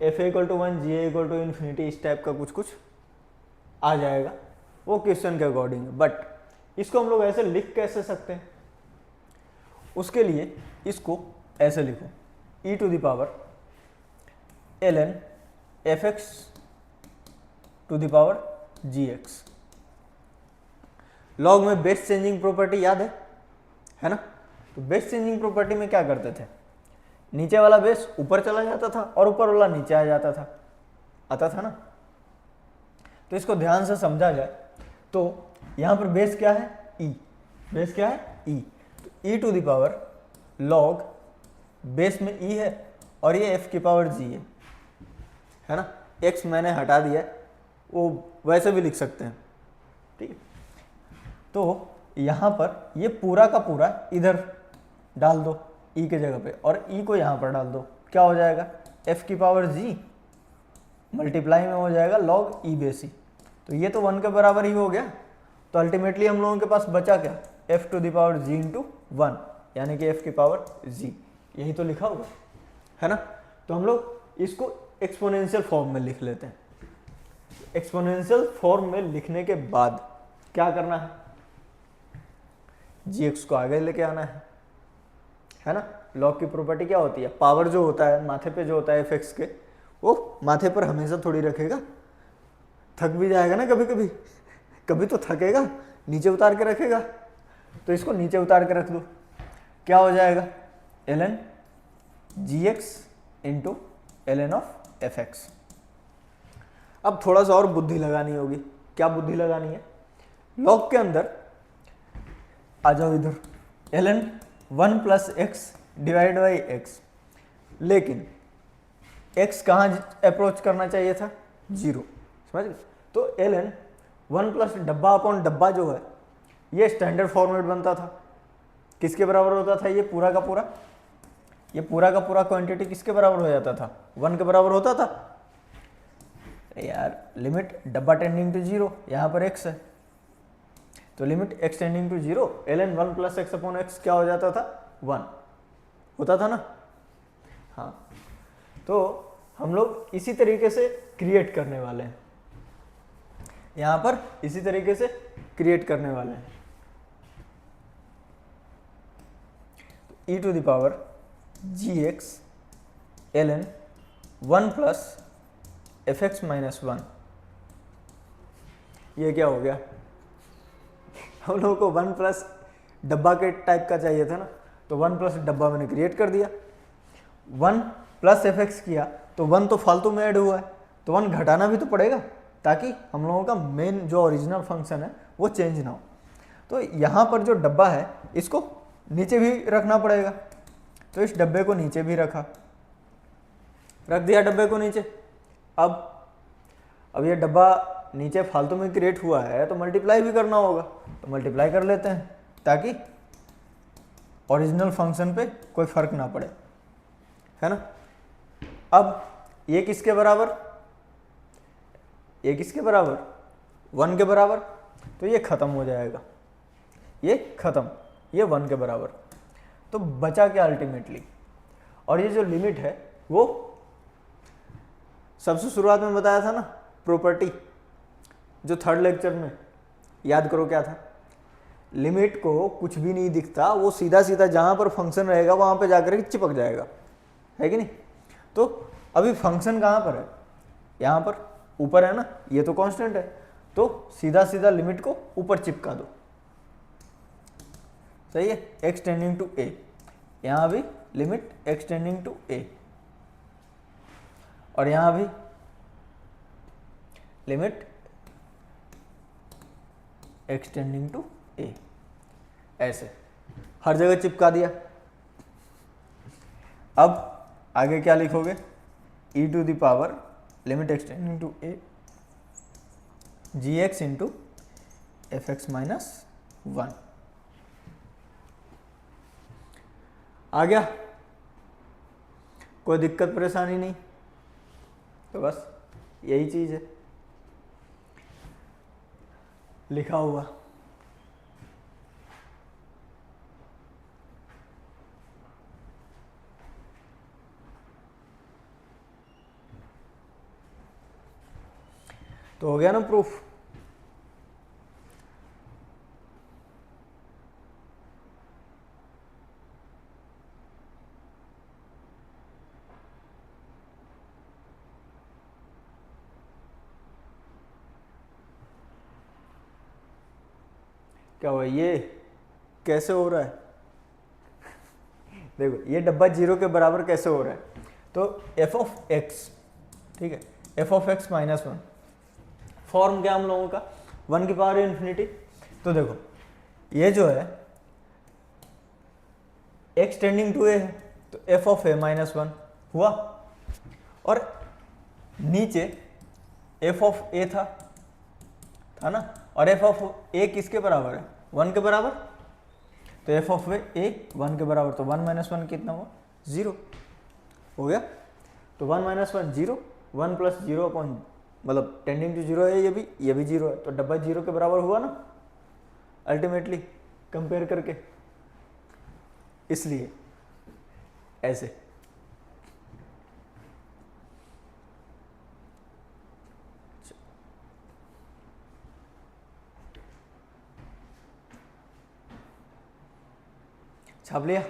f a equal to 1 g a equal to infinity, इस टाइप का कुछ कुछ आ जाएगा, वो क्वेश्चन के अकॉर्डिंग है। बट इसको हम लोग ऐसे लिख कैसे सकते हैं, उसके लिए इसको ऐसे लिखो, e to the power ln fx to the power gx। Log में बेस चेंजिंग प्रॉपर्टी याद है ना, तो बेस चेंजिंग प्रॉपर्टी में क्या करते थे, नीचे वाला बेस ऊपर चला जाता था और ऊपर वाला नीचे आ जाता था, आता था ना। तो इसको ध्यान से समझा जाए तो यहां पर बेस क्या है, e, बेस क्या है e, तो e to the power log base में e है और ये f की पावर g है ना, x मैंने हटा दिया है, वो वैसे भी लिख सकते हैं, ठीक है। तो यहाँ पर ये पूरा का पूरा इधर डाल दो e के जगह पे और e को यहाँ पर डाल दो, क्या हो जाएगा f की पावर g मल्टीप्लाई में हो जाएगा लॉग e बेस e, तो ये तो 1 के बराबर ही हो गया। तो अल्टीमेटली हम लोगों के पास बचा क्या, f to the power g into 1, यानी कि f की पावर g, यही तो लिखा होगा है ना। तो हम लोग इसको एक्सपोनेंशियल फॉर्म में लिख लेते हैं। एक्सपोनेंशियल फॉर्म में लिखने के बाद क्या करना है, gx को आगे लेके आना है ना। लॉग की प्रॉपर्टी क्या होती है, पावर जो होता है माथे पे जो होता है fx के, वो माथे पर हमेशा थोड़ी रखेगा, थक भी जाएगा ना कभी कभी, कभी तो थकेगा, नीचे उतार के रखेगा, तो इसको नीचे उतार के रख दो, क्या हो जाएगा ln gx into ln of fx। अब थोड़ा सा और बुद्धि लगानी होगी, क्या बुद्धि लगानी है, लॉग के अंदर आ जाओ इधर, ln 1 plus x divide by x, लेकिन x कहाँ अप्रोच करना चाहिए था, 0, समझ गए। तो ln 1 प्लस डब्बा अपॉन डब्बा जो है ये स्टैंडर्ड फॉर्मेट बनता था, किसके बराबर होता था, ये पूरा का पूरा क्वांटिटी किसके बराबर हो जाता था, 1 के बराबर होता था यार। लिमिट डब्बा टेंडिंग टू 0, यहाँ पर x है, तो limit x tending to 0 ln 1 plus x upon x क्या हो जाता था, 1 होता था ना। हाँ, तो हम लोग इसी तरीके से क्रिएट करने वाले हैं, यहाँ पर इसी तरीके से क्रिएट करने वाले हैं। e to the power gx ln 1 plus fx minus 1, ये क्या हो गया, हम लोगों को 1 प्लस डब्बा के टाइप का चाहिए था ना, तो 1 प्लस डब्बा मैंने क्रिएट कर दिया, 1 प्लस fx किया तो 1 तो फालतू में ऐड हुआ है, तो 1 घटाना भी तो पड़ेगा ताकि हम लोगों का मेन जो ओरिजिनल फंक्शन है वो चेंज ना हो। तो यहाँ पर जो डब्बा है इसको नीचे भी रखना पड़ेगा, तो इस डब्बे को नीचे भी रख दिया डब्बे को नीचे। अब ये डब्बा नीचे फालतू में क्रिएट हुआ है तो मल्टीप्लाई भी करना होगा, तो मल्टीप्लाई कर लेते हैं ताकि ओरिजिनल फंक्शन पे कोई फर्क ना पड़े, है ना। अब ये किसके बराबर, ये किसके बराबर, 1 के बराबर, तो ये खत्म हो जाएगा, ये खत्म, ये 1 के बराबर। तो बचा क्या अल्टीमेटली, और ये जो लिमिट है वो सबसे शुरुआत में बताया था ना प्रॉपर्टी, जो थर्ड लेक्चर में, याद करो क्या था, लिमिट को कुछ भी नहीं दिखता, वो सीधा सीधा जहां पर फंक्शन रहेगा वहां पे जाकर चिपक जाएगा, है कि नहीं। तो अभी फंक्शन कहां पर है, यहां पर ऊपर है ना, ये तो कांस्टेंट है, तो सीधा सीधा लिमिट को ऊपर चिपका दो, सही है, x टेंडिंग टू a, यहां भी limit x tending to a, और यहां भी limit x tending to a, ऐसे हर जगह चिपका दिया। अब आगे क्या लिखोगे, e to the power limit x tending to a gx into f x minus 1। आ गया, कोई दिक्कत परेशानी नहीं। तो बस यही चीज है लिखा हुआ। तो हो गया ना प्रूफ। क्या हुआ, ये कैसे हो रहा है? देखो ये डब्बा 0 के बराबर कैसे हो रहा है? तो एफ ऑफ एक्स, ठीक है, F of x minus 1, form क्या हम लोगों का 1 की पावर इन्फिनिटी। तो देखो ये जो है एक्स टेंडिंग टू ए है, तो एफ ऑफ ए माइनस 1 हुआ, और नीचे एफ ऑफ ए था ना, और एफ ऑफ ए किसके बराबर है? 1 के बराबर। तो एफ ऑफ ए 1 के बराबर, तो 1 माइनस 1 कितना हुआ? 0 हो गया। तो 1 माइनस 1 0, 1 प्लस 0 अपॉन मतलब टेंडिंग टू 0 है, ये भी 0 है, तो डब्बा 0 के बराबर हुआ ना अल्टीमेटली कंपेयर करके, इसलिए ऐसे। छाप लिया?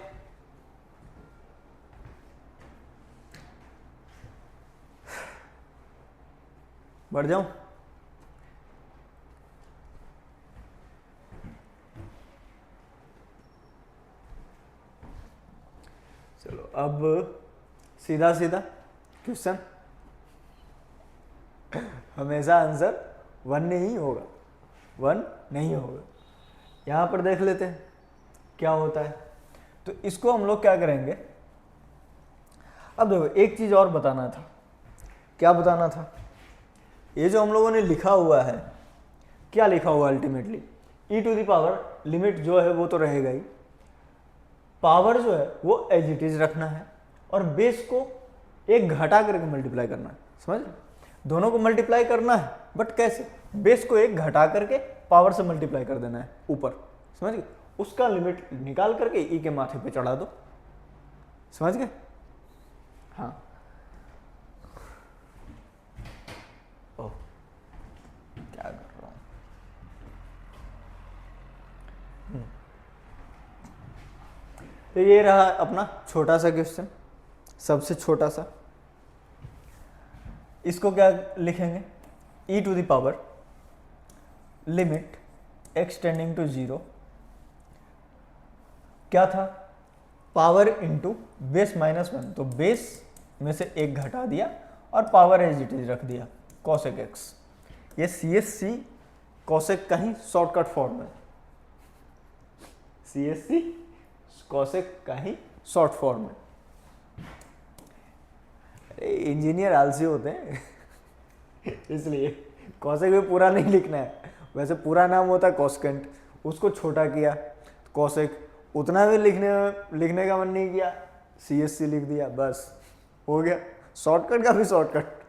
बढ़ जाऊं? चलो अब सीधा सीधा क्वेश्चन, हमेशा आंसर 1 नहीं होगा, 1 नहीं होगा। यहां पर देख लेते हैं क्या होता है। तो इसको हम लोग क्या करेंगे, अब देखो एक चीज और बताना था। क्या बताना था? ये जो हम लोगों ने लिखा हुआ है, क्या लिखा हुआ ultimately? E to the power, limit जो है वो तो रहेगा ही, पावर जो है वो एज इट इज रखना है, और बेस को एक घटा करके मल्टीप्लाई करना है। समझ? दोनों को मल्टीप्लाई करना है, बट कैसे? बेस को एक घटा करके पावर से मल्टीप्लाई कर देना है ऊपर। समझ गए? उसका लिमिट निकाल करके ई के माथे पे चढ़ा दो। समझ गए? हाँ। ओह, क्या कर रहा हूं? तो ये रहा अपना छोटा सा क्वेश्चन, सबसे छोटा सा। इसको क्या लिखेंगे? E to the power limit x tending to 0, क्या था? पावर इंटू बेस माइनस 1, तो बेस में से एक घटा दिया और पावर एज इट इज रख दिया, कॉसेक एक्स। ये CSC कॉसेक का ही शॉर्टकट फॉर्म है, CSC कॉसेक का ही शॉर्ट फॉर्म है। इंजीनियर आलसी होते हैं इसलिए कॉसेक भी पूरा नहीं लिखना है। वैसे पूरा नाम होता है कॉस्केंट, उसको छोटा किया कॉसेक, उतना भी लिखने का मन नहीं किया, CSC लिख दिया, बस हो गया। शॉर्टकट का भी shortcut.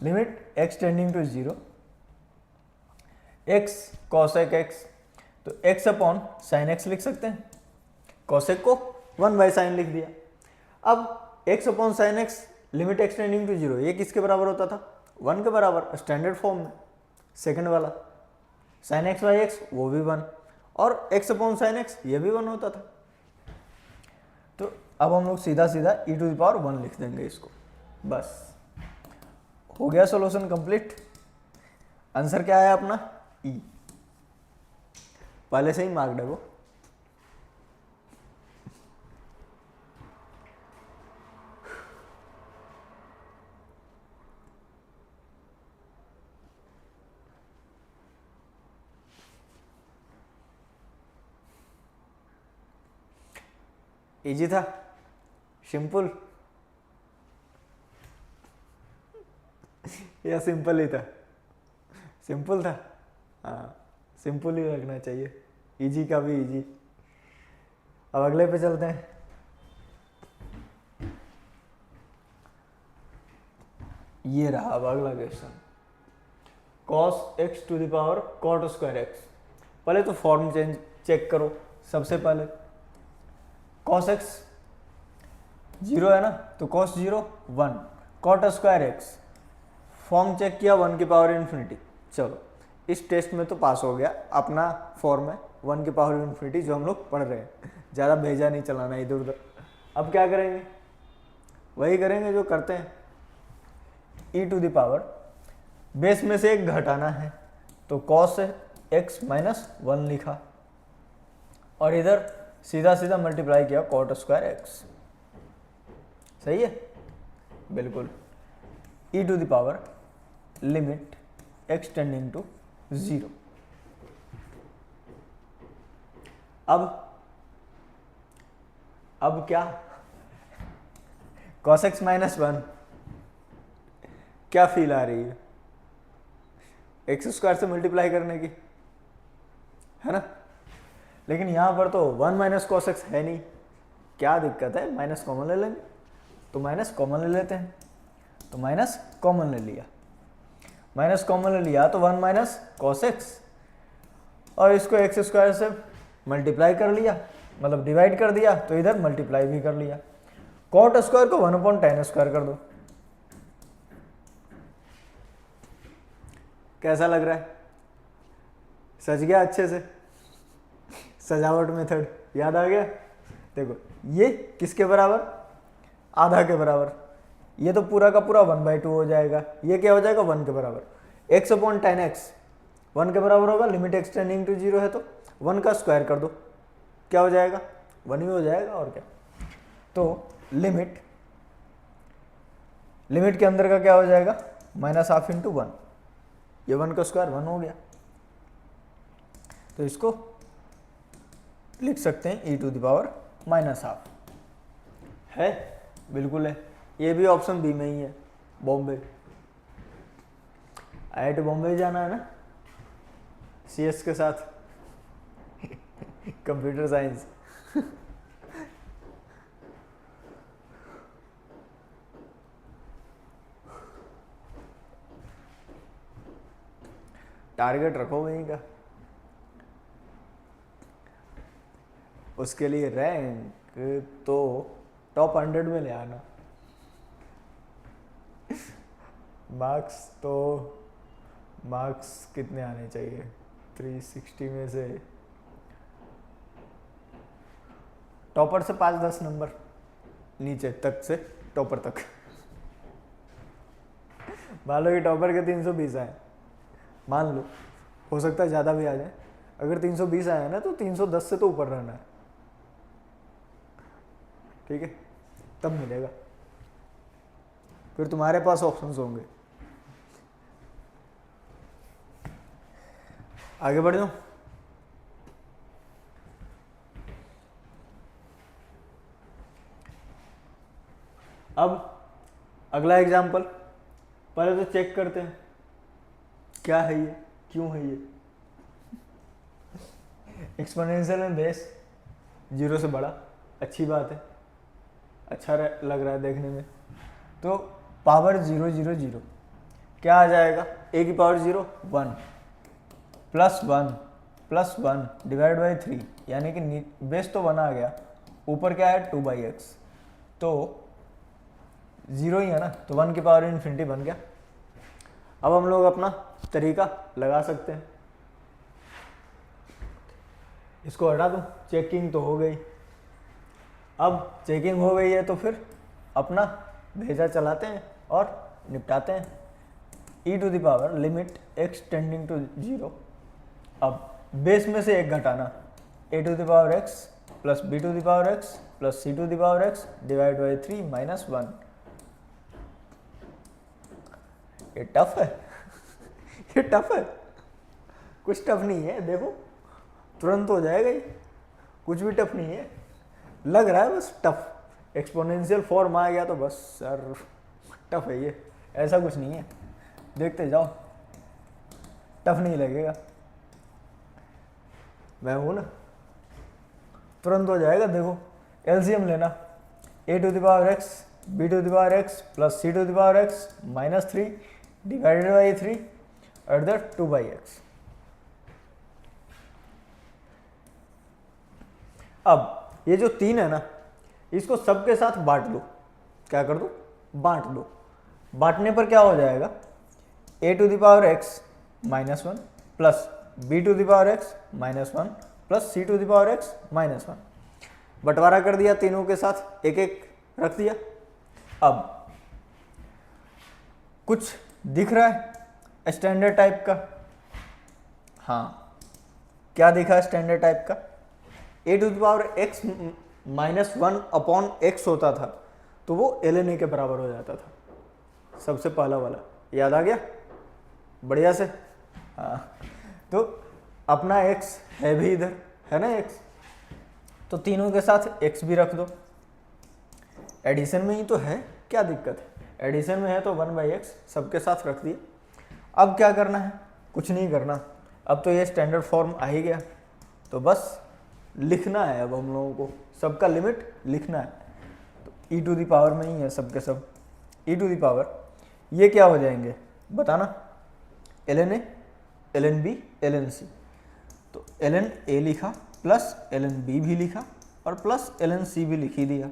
Limit x tending to 0, x cosec x, तो एक्स अपॉन साइन एक्स लिख सकते हैं, कॉसेक को 1 बाई साइन लिख दिया। अब x upon sine x limit x tending to 0, ये किसके बराबर होता था? 1 के बराबर, स्टैंडर्ड फॉर्म में सेकंड वाला। साइन एक्स बाई एक्स वो भी 1, और एक्स अपॉन साइन एक्स ये भी 1 होता था। तो अब हम लोग सीधा सीधा ई टू द पावर 1 लिख देंगे इसको, बस हो गया सॉल्यूशन कंप्लीट। आंसर क्या आया अपना? ई। पहले से ही मार्क्ड है वो। इजी था, सिंपल या सिंपल ही था? सिंपल था। हाँ, सिंपल ही रखना चाहिए, इजी का भी इजी। अब अगले पे चलते हैं। ये रहा अब अगला question, cos x to the power cot square x. पहले तो फॉर्म चेक करो। सबसे पहले cos x 0 है ना, तो cos 0 1, cot square x form check किया 1 की पावर इन्फिनिटी। चलो इस टेस्ट में तो पास हो गया, अपना फॉर्म है 1 की पावर इन्फिनिटी जो हम लोग पढ़ रहे हैं, ज़्यादा भेजा नहीं चलाना इधर उधर। अब क्या करेंगे, वही करेंगे जो करते हैं, e to the power base में से एक घटाना है, तो cos x माइनस 1 लिखा और इधर सीधा सीधा मल्टीप्लाई किया cot स्क्वायर एक्स। सही है, बिल्कुल। e to the power limit x tending to 0। अब क्या, cos x माइनस 1 क्या फील आ रही है, एक्स स्क्वायर से मल्टीप्लाई करने की, है ना। लेकिन यहां पर तो 1 माइनस कॉस एक्स है नहीं, क्या दिक्कत है, माइनस कॉमन ले लेंगे, तो माइनस कॉमन ले लेते हैं, तो माइनस कॉमन ले लिया, माइनस कॉमन ले लिया तो 1 माइनस कॉस एक्स, और इसको एक्स स्क्वायर से मल्टीप्लाई कर लिया, मतलब डिवाइड कर दिया, तो इधर मल्टीप्लाई भी कर लिया। कॉट स्क्वायर को 1/10 स्क्वायर कर दो। कैसा लग रहा है, सज गया अच्छे से, सजावट मेथड याद आ गया। देखो ये किसके बराबर, आधा के बराबर, ये तो पूरा का पूरा 1/2 हो जाएगा, ये क्या हो जाएगा 1 के बराबर। x/10x 1 के बराबर होगा, लिमिट x टेंडिंग टू 0 है तो 1 का स्क्वायर कर दो, क्या हो जाएगा 1 ही हो जाएगा और क्या। तो लिमिट के अंदर का क्या हो जाएगा, -½ × 1, ये 1 का स्क्वायर 1 हो गया, तो इसको लिख सकते हैं e टू द पावर -½ है, बिल्कुल है। ये भी ऑप्शन बी में ही है, बॉम्बे, IIT बॉम्बे जाना है ना CS के साथ कंप्यूटर साइंस। टारगेट रखो वहीं का, उसके लिए रैंक तो टॉप 100 में ले आना, मार्क्स कितने आने चाहिए, 360 में से टॉपर से 5-10 नंबर नीचे तक से टॉपर तक। मान लो कि टॉपर के 320 आए, मान लो, हो सकता है ज़्यादा भी आ जाए, अगर 320 आया ना तो 310 से तो ऊपर रहना है, ठीक है, तब मिलेगा, फिर तुम्हारे पास ऑप्शंस होंगे। आगे बढ़ जाओ। अब अगला एग्जाम्पल, पहले तो चेक करते हैं क्या है ये, क्यों है ये। एक्सपोनेंशियल में बेस 0 से बड़ा, अच्छी बात है, अच्छा लग रहा है देखने में। तो पावर 0 0 0 क्या आ जाएगा, a की पावर 0 1 प्लस 1 डिवाइड बाई 3, यानी कि बेस तो 1 आ गया, ऊपर क्या है 2/x, तो 0 ही है ना, तो 1 की पावर इन्फिनिटी बन गया। अब हम लोग अपना तरीका लगा सकते हैं, इसको हटा दूं, चेकिंग तो हो गई। अब चेकिंग हो गई है तो फिर अपना भेजा चलाते हैं और निपटाते हैं। e to the power limit x tending to 0, अब बेस में से एक घटाना, a to the power x plus b to the power x plus c to the power x divide by 3 -1। ये टफ है ये टफ है, कुछ टफ नहीं है, देखो तुरंत हो जाएगा ये, कुछ भी टफ नहीं है, लग रहा है बस टफ, एक्सपोनेंशियल फॉर्म आ गया तो बस सर टफ है ये, ऐसा कुछ नहीं है, देखते जाओ, टफ नहीं लगेगा। मैं हूँ ना, तुरंत हो जाएगा। देखो एलसीएम लेना, a to the power x b to the power x plus c to the power x minus 3 divided by 3 at the 2/x। अब ये जो 3 है ना, इसको सबके साथ बांट दो। क्या कर दो? बांट दो। बांटने पर क्या हो जाएगा? a to the power x minus 1 plus b to the power x minus 1 plus c to the power x minus 1। बंटवारा कर दिया, तीनों के साथ एक एक रख दिया। अब कुछ दिख रहा है स्टैंडर्ड टाइप का? हाँ, क्या दिखा स्टैंडर्ड टाइप का? a to the power x minus 1 upon x होता था, तो वो ln a के बराबर हो जाता था। सबसे पहला वाला याद आ गया बढ़िया से? हाँ, तो अपना x है भी इधर, है ना x, तो तीनों के साथ x भी रख दो। एडिशन में ही तो है, क्या दिक्कत है? एडिशन में है तो 1/x सबके साथ रख दिए। अब क्या करना है? कुछ नहीं करना, अब तो ये स्टैंडर्ड फॉर्म आ ही गया, तो बस लिखना है। अब हम लोगों को सबका लिमिट लिखना है। तो ई टू दी पावर में ही है सबके सब। ई टू दी पावर ये क्या हो जाएंगे बताना? ln a, ln b, ln c। तो ln a लिखा प्लस ln b भी लिखा और प्लस ln c भी लिख ही दिया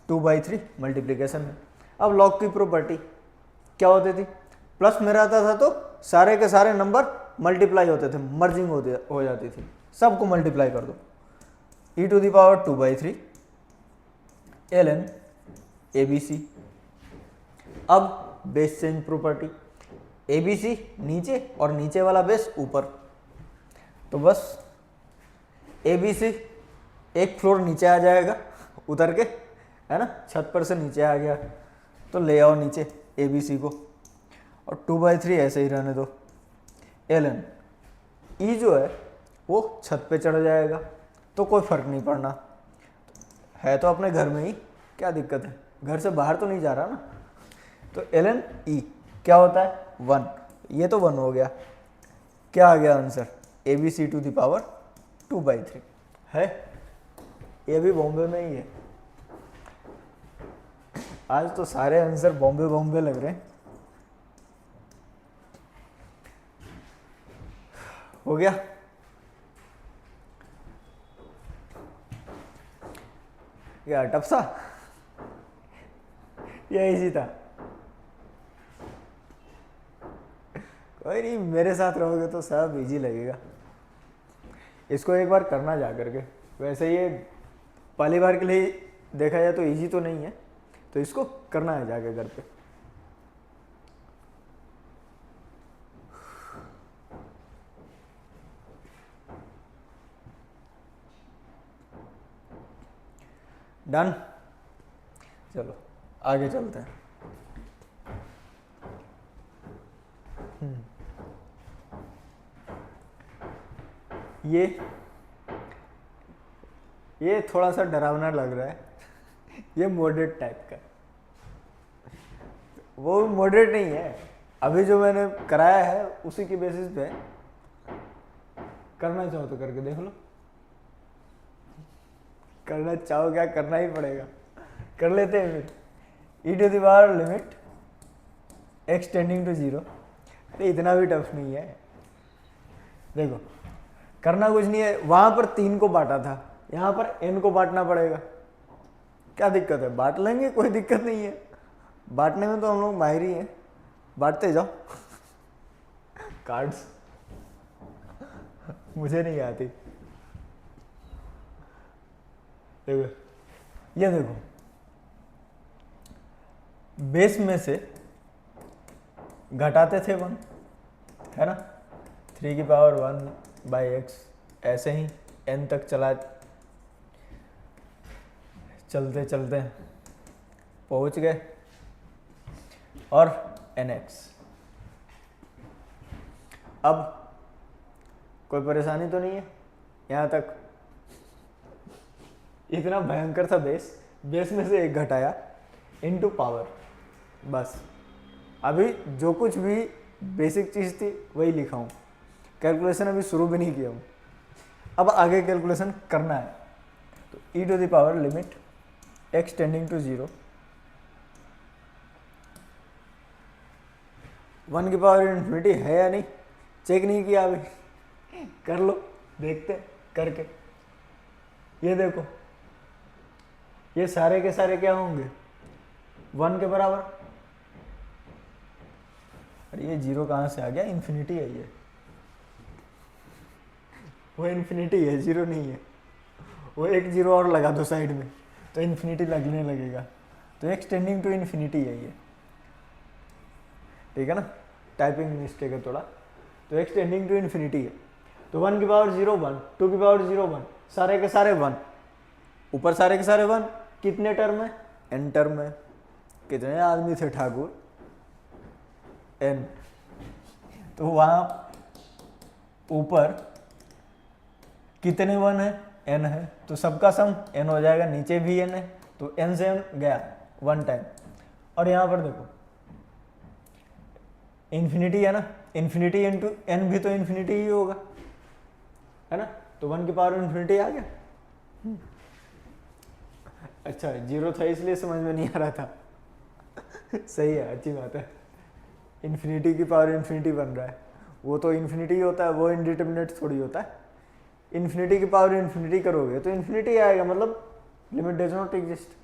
2/3 मल्टीप्लिकेशन में। अब लॉग की प्रॉपर्टी क्या होती थी? प्लस में रहता था तो सारे के सारे नंबर मल्टीप्लाई होते थे, मर्जिंग हो जाती थी। सबको मल्टीप्लाई कर दो। e to the power 2/3 ln abc। अब बेस चेंज प्रॉपर्टी, abc नीचे और नीचे वाला बेस ऊपर, तो बस abc एक फ्लोर नीचे आ जाएगा उतर के, है ना, छत पर से नीचे आ गया, तो ले आओ नीचे abc को और 2/3 ऐसे ही रहने दो। ln e जो है वो छत पे चढ़ जाएगा, तो कोई फर्क नहीं पड़ना, है तो अपने घर में ही, क्या दिक्कत है? घर से बाहर तो नहीं जा रहा ना। तो ln e क्या होता है? 1। ये तो 1 हो गया। क्या आ गया answer? abc to the power 2/3 है। ये भी बॉम्बे में ही है। आज तो सारे आंसर बॉम्बे बॉम्बे लग रहे हैं। हो गया? क्या टपसा? ये इजी था। कोई नहीं, मेरे साथ रहोगे तो सब इजी लगेगा। इसको एक बार करना जा करके। वैसे ये पहली बार के लिए देखा जाए तो इजी तो नहीं है, तो इसको करना है जाके घर पे। डन? चलो आगे चलते हैं। ये थोड़ा सा डरावना लग रहा है। ये मॉडरेट टाइप का, वो मॉडरेट नहीं है। अभी जो मैंने कराया है उसी की बेसिस पे करना चाहो तो करके देख लो। करना चाहो क्या, करना ही पड़ेगा। कर लेते हैं फिर। e to the power limit x tending to 0। अरे इतना भी टफ नहीं है। देखो करना कुछ नहीं है, वहां पर 3 को बांटा था, यहाँ पर n को बांटना पड़ेगा। क्या दिक्कत है? बांट लेंगे, कोई दिक्कत नहीं है। बांटने में तो हम लोग माहिर ही हैं, बांटते जाओ। कार्ड्स मुझे नहीं आती। देखो ये देखो, बेस में से घटाते थे 1, है ना, 3 की पावर 1/x, ऐसे ही n तक चला, चलते चलते पहुंच गए और nx। अब कोई परेशानी तो नहीं है यहाँ तक? इतना भयंकर था बेस, बेस में से 1 घटाया इनटू पावर, बस। अभी जो कुछ भी बेसिक चीज़ थी वही लिखा हूँ, कैलकुलेशन अभी शुरू भी नहीं किया हूँ। अब आगे कैलकुलेशन करना है। तो e to the power limit x tending to 0 1 की पावर इन्फिनिटी है या नहीं, चेक नहीं किया अभी, कर लो, देखते करके। ये देखो, ये सारे के सारे क्या होंगे 1 के बराबर। अरे ये 0 कहाँ से आ गया, इन्फिनिटी है ये, वो इन्फिनिटी है, 0 नहीं है। वो एक 0 और लगा दो साइड में तो इन्फिनिटी लगने लगेगा। तो एक्स टेंडिंग टू इन्फिनिटी है ये, ठीक है ना, टाइपिंग मिस्टेक है थोड़ा। तो एक्स टेंडिंग टू इन्फिनिटी है। तो 1 की पावर 0 1, 2 की पावर 0 1, सारे के सारे 1, ऊपर सारे के सारे 1, कितने टर्म है, n टर्म है। कितने आदमी थे ठाकुर, n। तो वहां ऊपर कितने 1 है, n है, तो सबका सम n हो जाएगा, नीचे भी n है, तो n से n गया 1 टाइम। और यहां पर देखो इन्फिनिटी है ना, इन्फिनिटी इंटू n भी तो इन्फिनिटी ही होगा, है ना। तो 1 की पावर इन्फिनिटी आ गया। अच्छा 0 था इसलिए समझ में नहीं आ रहा था। सही है, अच्छी बात है। इन्फिनिटी की पावर इन्फिनिटी बन रहा है, वो तो इन्फिनिटी होता है, वो इनडिटरमिनेट थोड़ी होता है। इन्फिनिटी की पावर इन्फिनिटी करोगे तो इन्फिनिटी आएगा, मतलब लिमिट डज नॉट एग्जिस्ट।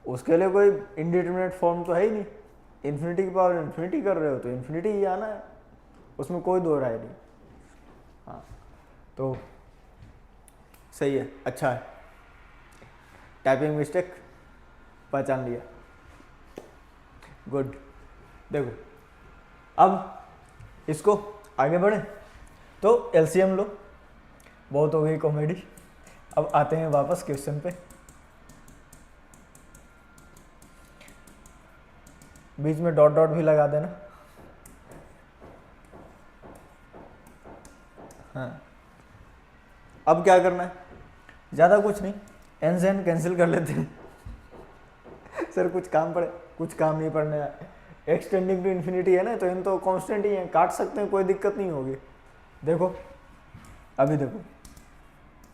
उसके लिए कोई इनडिटरमिनेट फॉर्म तो है ही नहीं। इन्फिनिटी की पावर इन्फिनिटी कर रहे हो तो इन्फिनिटी ही आना है, उसमें कोई दो राय नहीं। हाँ तो सही है, अच्छा है, टाइपिंग मिस्टेक पहचान लिया, गुड। देखो अब इसको आगे बढ़े तो एलसीएम लो, बहुत हो गई कॉमेडी। अब आते हैं वापस क्वेश्चन पे। बीच में डॉट डॉट भी लगा देना। हाँ अब क्या करना है, ज़्यादा कुछ नहीं, एन से एन कैंसिल कर लेते हैं। सर कुछ काम पड़े, कुछ काम नहीं पड़ने है। एक्स टेंडिंग टू इन्फिनिटी है ना, तो इन तो कांस्टेंट ही है, काट सकते हैं, कोई दिक्कत नहीं होगी। देखो अभी देखो,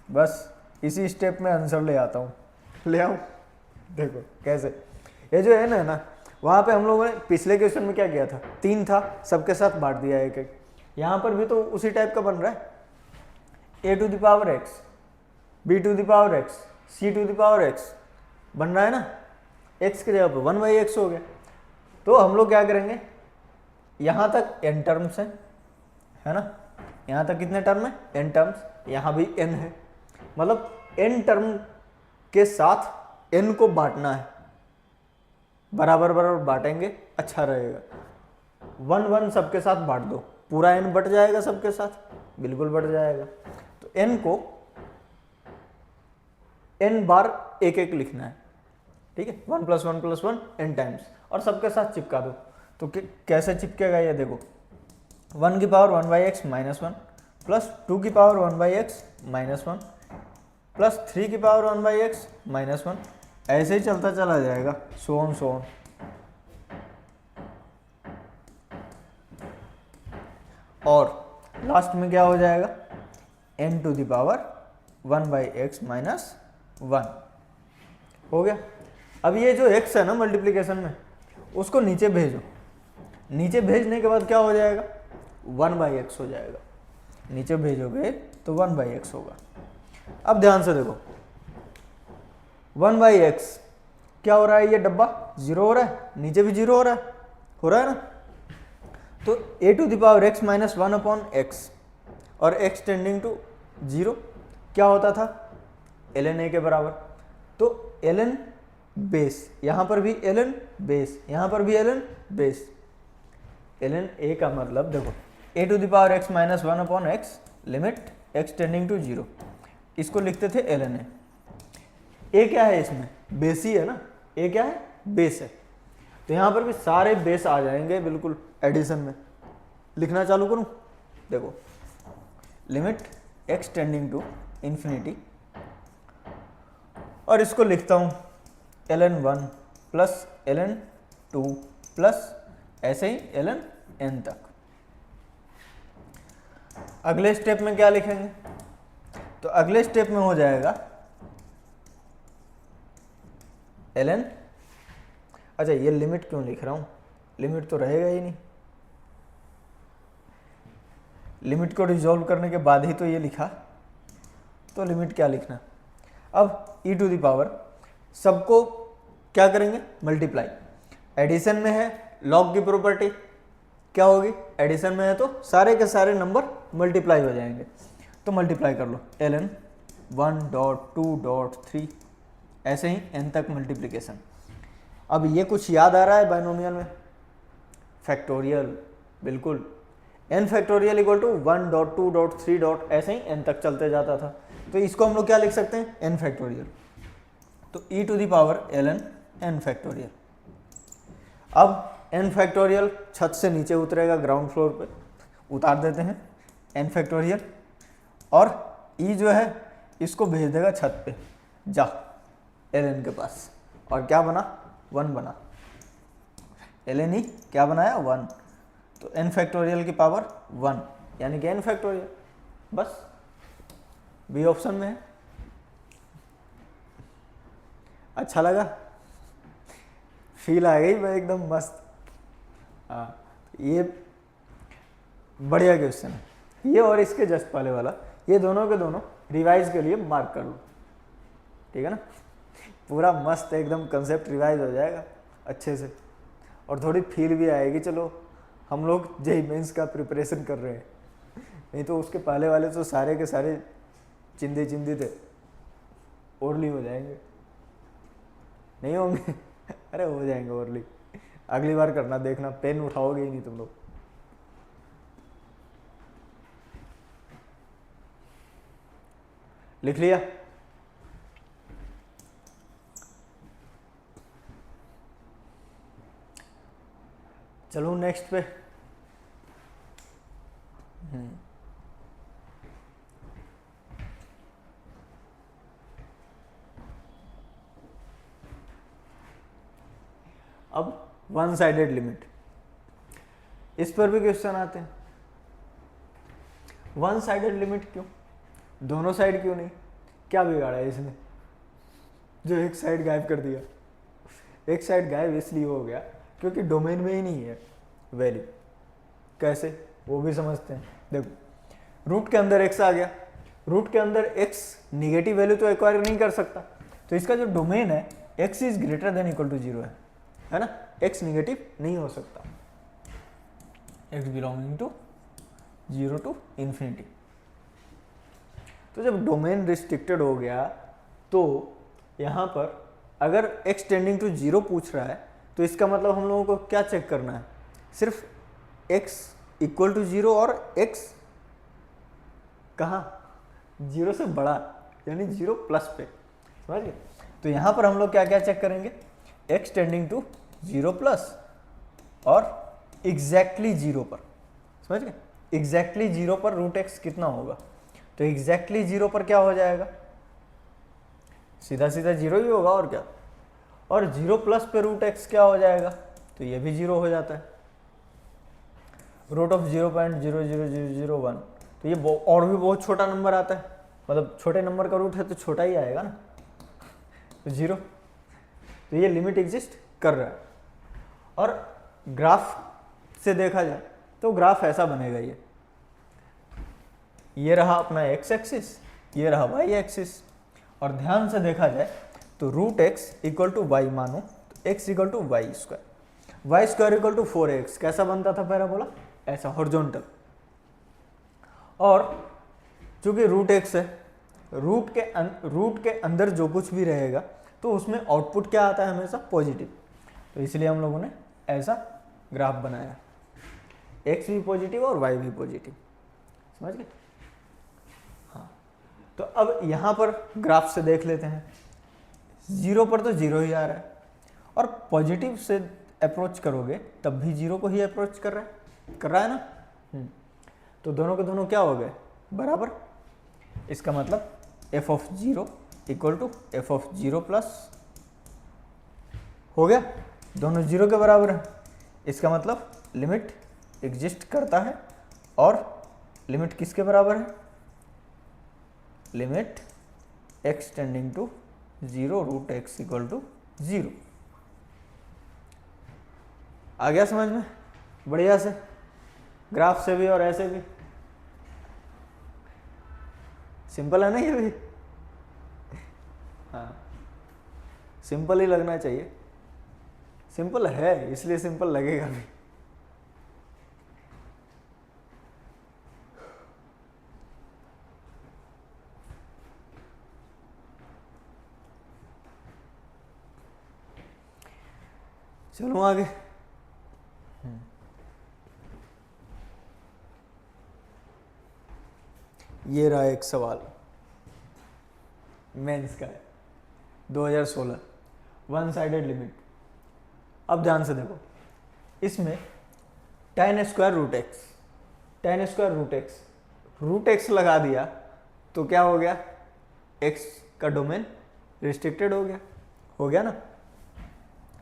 बस इसी स्टेप में आंसर ले आता हूँ, ले आऊँ। देखो कैसे, ये जो है ना वहाँ पे हम लोगों ने पिछले क्वेश्चन में क्या किया था, 3 था, सबके साथ बांट दिया एक एक। यहाँ पर भी तो उसी टाइप का बन रहा है, a to the power x, b to the power x, c to the power x बन रहा है ना। x की जगह पर 1/x हो गया। तो हम लोग क्या करेंगे, यहाँ तक n टर्म्स है ना, यहाँ तक कितने टर्म है, n टर्म्स, यहाँ भी n है, मतलब n टर्म के साथ n को बांटना है, बराबर बराबर बांटेंगे, अच्छा रहेगा। 1 1 सबके साथ बांट दो, पूरा n बट जाएगा सबके साथ, बिल्कुल बट जाएगा। तो n को n बार एक एक लिखना है, ठीक है, 1 + 1 + 1 n टाइम्स, और सबके साथ चिपका दो। तो कैसे चिपकेगा ये देखो, 1 की पावर 1/x -1 प्लस 2 की पावर 1/x -1 प्लस 3 की पावर 1/x -1, ऐसे ही चलता चला जाएगा, सो ऑन। और लास्ट में क्या हो जाएगा, n to the power 1/x -1 हो गया। अब ये जो x है ना मल्टीप्लिकेशन में, उसको नीचे भेजो, नीचे भेजने के बाद क्या हो जाएगा, 1/x हो जाएगा, नीचे भेजोगे तो 1/x होगा। अब ध्यान से देखो, 1/x क्या हो रहा है, ये डब्बा 0 हो रहा है, नीचे भी 0 हो रहा है ना। तो a to the power x -1 upon x और x टेंडिंग टू 0 क्या होता था, ln a के बराबर। तो ln बेस, यहाँ पर भी ln बेस, यहाँ पर भी ln बेस। ln a का मतलब देखो, a to the power x -1 upon x limit x tending to 0, इसको लिखते थे ln a। a क्या है इसमें, बेस ही है ना, a क्या है, बेस है। तो यहाँ पर भी सारे बेस आ जाएंगे बिल्कुल एडिशन में। लिखना चालू करूँ, देखो limit x tending to infinity, और इसको लिखता हूँ ln 1 प्लस ln 2 प्लस ऐसे ही ln n तक। अगले स्टेप में क्या लिखेंगे, तो अगले स्टेप में हो जाएगा ln, अच्छा ये लिमिट क्यों लिख रहा हूँ, लिमिट तो रहेगा ही नहीं, लिमिट को रिजॉल्व करने के बाद ही तो ये लिखा, तो लिमिट क्या लिखना। अब e टू द पावर सबको क्या करेंगे, मल्टीप्लाई। एडिशन में है लॉग की प्रॉपर्टी क्या होगी, एडिशन में है तो सारे के सारे नंबर मल्टीप्लाई हो जाएंगे, तो मल्टीप्लाई कर लो ln 1.2.3 ऐसे ही n तक मल्टीप्लिकेशन। अब ये कुछ याद आ रहा है बाइनोमियल में, फैक्टोरियल, बिल्कुल n फैक्टोरियल इक्वल टू 1.2.3. ऐसे ही n तक चलते जाता था, तो इसको हम लोग क्या लिख सकते हैं, n फैक्टोरियल, तो e to the power ln n factorial. अब n फैक्टोरियल छत से नीचे उतरेगा, ग्राउंड फ्लोर पे उतार देते हैं n फैक्टोरियल, और e जो है इसको भेज देगा छत पे, जा ln के पास, और क्या बना, 1 बना, ln e क्या बनाया, 1, तो n फैक्टोरियल की पावर 1 यानी कि n फैक्टोरियल, बस बी ऑप्शन में है। अच्छा लगा, फील आ गई मैं एकदम मस्त। हाँ, ये बढ़िया क्वेश्चन है ये, और इसके जस्ट पहले वाला, ये दोनों के दोनों रिवाइज के लिए मार्क कर लो, ठीक है ना, पूरा मस्त एकदम कंसेप्ट रिवाइज हो जाएगा अच्छे से, और थोड़ी फील भी आएगी, चलो हम लोग जेईई मेंस का प्रिपरेशन कर रहे हैं, नहीं तो उसके पहले वाले तो सारे के सारे चिंदे चिंदे थे, ओरली हो जाएंगे, नहीं होंगे अरे हो जाएंगे ओरली, अगली बार करना, देखना पेन उठाओगे ही नहीं तुम लोग। लिख लिया, चलो नेक्स्ट पे। अब वन साइडेड लिमिट, इस पर भी क्वेश्चन आते हैं। वन साइडेड लिमिट क्यों, दोनों साइड क्यों नहीं, क्या बिगाड़ा है इसने जो एक साइड गायब कर दिया। एक साइड गायब इसलिए हो गया क्योंकि डोमेन में ही नहीं है वैल्यू। कैसे, वो भी समझते हैं। देखो रूट के अंदर x आ गया, रूट के अंदर x निगेटिव वैल्यू तो एक्वायर नहीं कर सकता, तो इसका जो डोमेन है x is greater than equal to 0 है ना, x निगेटिव नहीं हो सकता, x belonging to 0 to infinity. तो जब डोमेन रिस्ट्रिक्टेड हो गया तो यहाँ पर अगर x टेंडिंग टू 0 पूछ रहा है तो इसका मतलब हम लोगों को क्या चेक करना है, सिर्फ x इक्वल टू 0 और x कहाँ 0 से बड़ा यानी 0 प्लस पे, समझ गए। तो यहाँ पर हम लोग क्या क्या चेक करेंगे, x टेंडिंग टू 0 प्लस और एग्जैक्टली 0 पर, समझ गए। एग्जैक्टली 0 पर रूट x कितना होगा, तो एग्जैक्टली 0 पर क्या हो जाएगा, सीधा सीधा 0 ही होगा और क्या, और 0 प्लस पे रूट x क्या हो जाएगा, तो ये भी 0 हो जाता है, रूट ऑफ 0.00001, तो ये और भी बहुत छोटा नंबर आता है, मतलब छोटे नंबर का रूट है तो छोटा ही आएगा ना, तो 0, तो ये लिमिट एग्जिस्ट कर रहा है। और ग्राफ से देखा जाए तो ग्राफ ऐसा बनेगा, ये रहा अपना x एक्सिस, ये रहा y एक्सिस, और ध्यान से देखा जाए तो root x equal to y मानो, तो x equal to y square equal to 4x, कैसा बनता था पैराबोला, ऐसा हॉरिजॉन्टल। और चूंकि रूट x है, रूट के अंदर जो कुछ भी रहेगा तो उसमें आउटपुट क्या आता है, हमेशा पॉजिटिव, तो इसलिए हम लोगों ने ऐसा ग्राफ बनाया, x भी पॉजिटिव और y भी पॉजिटिव, समझ गए। हाँ, तो अब यहाँ पर ग्राफ से देख लेते हैं, 0 पर तो 0 ही आ रहा है, और पॉजिटिव से अप्रोच करोगे तब भी 0 को ही अप्रोच कर रहा है ना, तो दोनों के दोनों क्या हो गए, बराबर। इसका मतलब f of 0 equal to f of 0 plus हो गया, दोनों 0 के बराबर है। इसका मतलब लिमिट एग्जिस्ट करता है, और लिमिट किसके बराबर है, limit x tending to 0 root x equal to 0। आ गया समझ में बढ़िया से, ग्राफ से भी और ऐसे भी। सिंपल है ना ये भी? हाँ, सिंपल ही लगना चाहिए, सिंपल है इसलिए सिंपल लगेगा भी। चलो आगे। ये रहा एक सवाल, मेंस का है, 2016, वन साइडेड लिमिट। अब ध्यान से देखो, इसमें tan square root x, tan square root x लगा दिया तो क्या हो गया, x का डोमेन रिस्ट्रिक्टेड हो गया ना।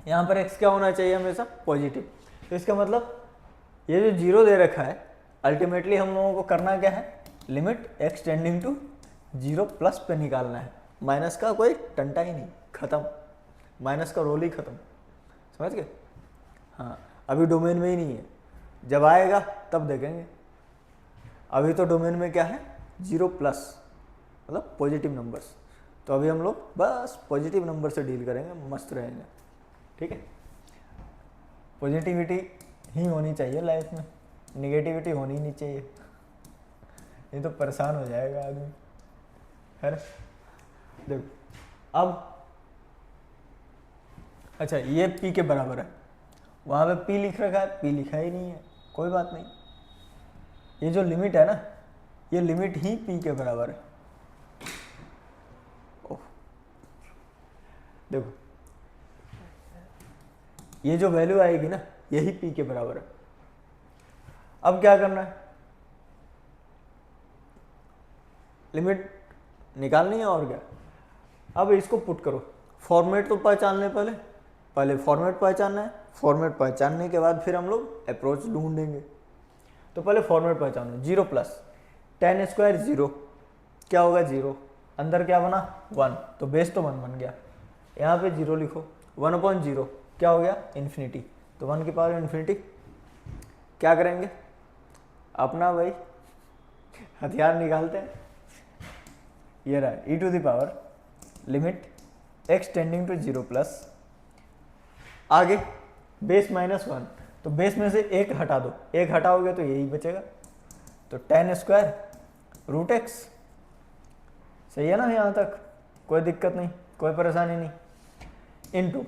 यहाँ पर x क्या होना चाहिए हमेशा, पॉजिटिव। तो इसका मतलब ये जो जीरो दे रखा है, अल्टीमेटली हम लोगों को करना क्या है, limit x tending to 0 plus पे निकालना है। माइनस का कोई टंटा ही नहीं, खत्म, माइनस का रोल ही खत्म, समझ गए? हाँ, अभी डोमेन में ही नहीं है, जब आएगा तब देखेंगे। अभी तो डोमेन में क्या है, 0 प्लस, मतलब पॉजिटिव नंबर्स। तो अभी हम लोग बस पॉजिटिव नंबर से डील करेंगे, मस्त रहेंगे, ठीक है? पॉजिटिविटी ही होनी चाहिए लाइफ में, निगेटिविटी होनी ही नहीं चाहिए, ये तो परेशान हो जाएगा आदमी, है ना? देखो अब, अच्छा ये p के बराबर है, वहाँ पे p लिख रखा है, p लिखा ही नहीं है, कोई बात नहीं। ये जो लिमिट है ना, ये लिमिट ही p के बराबर है। ओह, देखो ये जो वैल्यू आएगी ना, यही p के बराबर है। अब क्या करना है, लिमिट निकालनी है और क्या। अब इसको पुट करो, फॉर्मेट तो पहचान लें, पहले फॉर्मेट पहचानना है, फॉर्मेट पहचानने के बाद फिर हम लोग अप्रोच ढूंढेंगे। तो पहले फॉर्मेट पहचानो, 0 प्लस tan स्क्वायर 0 क्या होगा, 0, अंदर क्या बना 1, तो बेस तो 1 बन गया, यहाँ पे 0 लिखो, 1/0 क्या हो गया, इन्फिनिटी, तो 1 की पावर इन्फिनिटी। क्या करेंगे, अपना भाई हथियार निकालते हैं, ये रहा e to the power limit x tending to 0 plus, आगे बेस -1, तो बेस में से एक हटा दो, एक हटाओगे तो यही बचेगा, तो tan स्क्वायर रूट एक्स। सही है ना, यहाँ तक कोई दिक्कत नहीं, कोई परेशानी नहीं, इनटू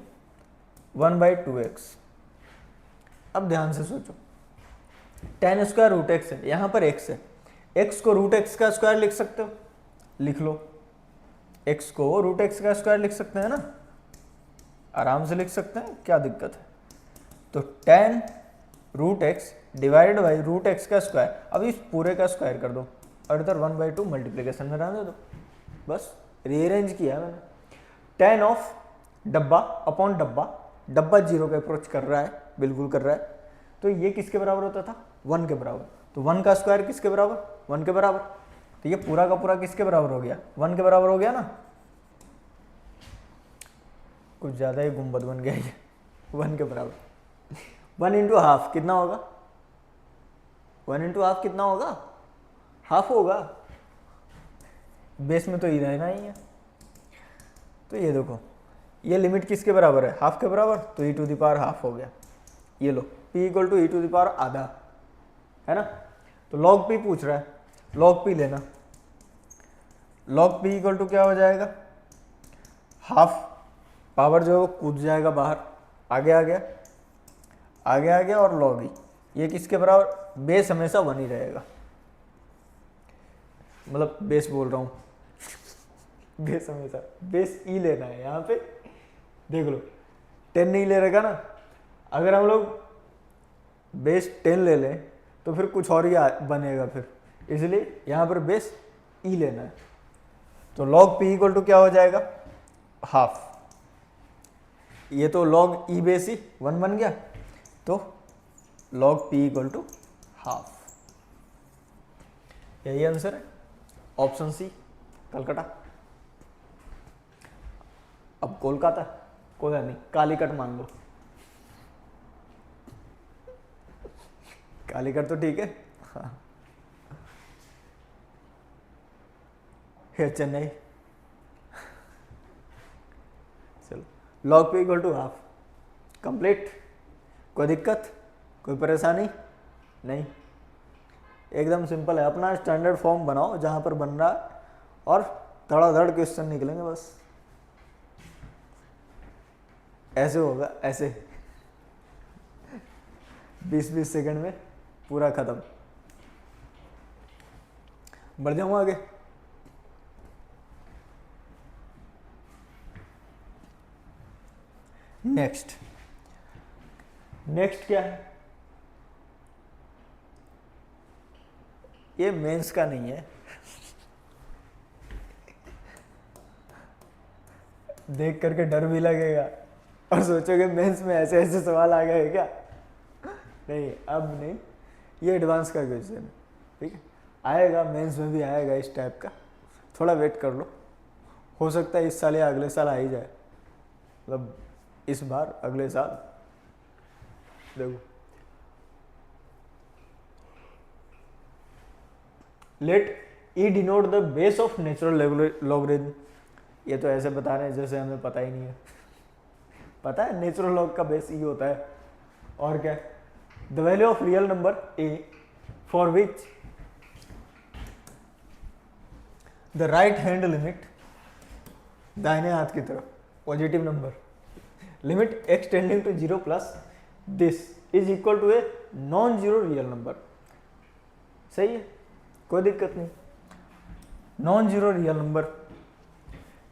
1/2x। अब ध्यान से सोचो, tan स्क्वायर रूट एक्स है, यहाँ पर x है, x को रूट एक्स का स्क्वायर लिख सकते हो, लिख लो, x को रूट एक्स का स्क्वायर लिख सकते हैं ना, आराम से लिख सकते हैं, क्या दिक्कत है। तो tan root x divided by root x का स्क्वायर, अब इस पूरे का स्क्वायर कर दो और इधर 1/2 मल्टीप्लीकेशन में रहने दो, बस रीअरेंज किया मैंने। tan ऑफ डब्बा अपॉन डब्बा, डब्बा 0 के अप्रोच कर रहा है, बिल्कुल कर रहा है, तो ये किसके बराबर होता था, 1 के बराबर, तो 1 का स्क्वायर किसके बराबर, 1 के बराबर, तो ये पूरा का पूरा किसके बराबर हो गया, 1 के बराबर हो गया ना। कुछ ज़्यादा ही गुंबद बन गया ये, 1 के बराबर, 1 इंटू हाफ कितना होगा, 1 इंटू हाफ कितना होगा, हाफ होगा, बेस में तो ही रहना ही है। तो ये देखो, ये लिमिट किसके बराबर है, हाफ के बराबर, तो e to the power half हो गया। ये लो p equal to e to the power आधा, है ना। तो log p पूछ रहा है, log p लेना, log p इक्वल टू क्या हो जाएगा, हाफ पावर जो है वो कूद जाएगा बाहर, आगे आ गया, आगे आ गया, और log e, ये किसके बराबर, बेस हमेशा 1 ही रहेगा, मतलब बेस बोल रहा हूँ बेस हमेशा, बेस ई लेना है यहाँ पे, देख लो 10 नहीं ले रहेगा ना, अगर हम लोग बेस 10 ले लें तो फिर कुछ और ही बनेगा फिर, इसलिए यहाँ पर बेस ई लेना है। तो log p इक्वल टू क्या हो जाएगा, हाफ, ये तो log e बेस ही 1 बन गया, तो log p equal to half, यही आंसर है, ऑप्शन सी कलकत्ता। अब कोलकाता, कोई नहीं, कालीकट मान लो। कालीकट तो ठीक है। हाँ, चेन्नई। चलो, log p equal to half, complete. कोई दिक्कत, कोई परेशानी नहीं, एकदम सिंपल है। अपना स्टैंडर्ड फॉर्म बनाओ जहां पर बन रहा है और धड़ाधड़ क्वेश्चन निकलेंगे बस। ऐसे होगा, ऐसे 20-20 सेकंड में पूरा खत्म। बढ़ जाऊँ आगे। नेक्स्ट क्या है? ये मेंस का नहीं है। देख करके डर भी लगेगा और सोचोगे मेंस में ऐसे ऐसे सवाल आ गए क्या? नहीं, अब नहीं, ये एडवांस का क्वेश्चन है, ठीक है। आएगा, मेंस में भी आएगा इस टाइप का, थोड़ा वेट कर लो। हो सकता है इस साल या अगले साल आ ही जाए, मतलब इस बार अगले साल। देखो, let e denote the base of natural logarithm. ये तो ऐसे बता रहे हैं जैसे हमें पता ही नहीं है। पता है नेचुरल लॉग का बेस ई होता है। और क्या? The value of real number a for which the right hand limit, दाहिने हाथ की तरफ positive number, limit x tending to 0 plus this is equal to a non zero real number. सही है, कोई दिक्कत नहीं। नॉन जीरो रियल नंबर,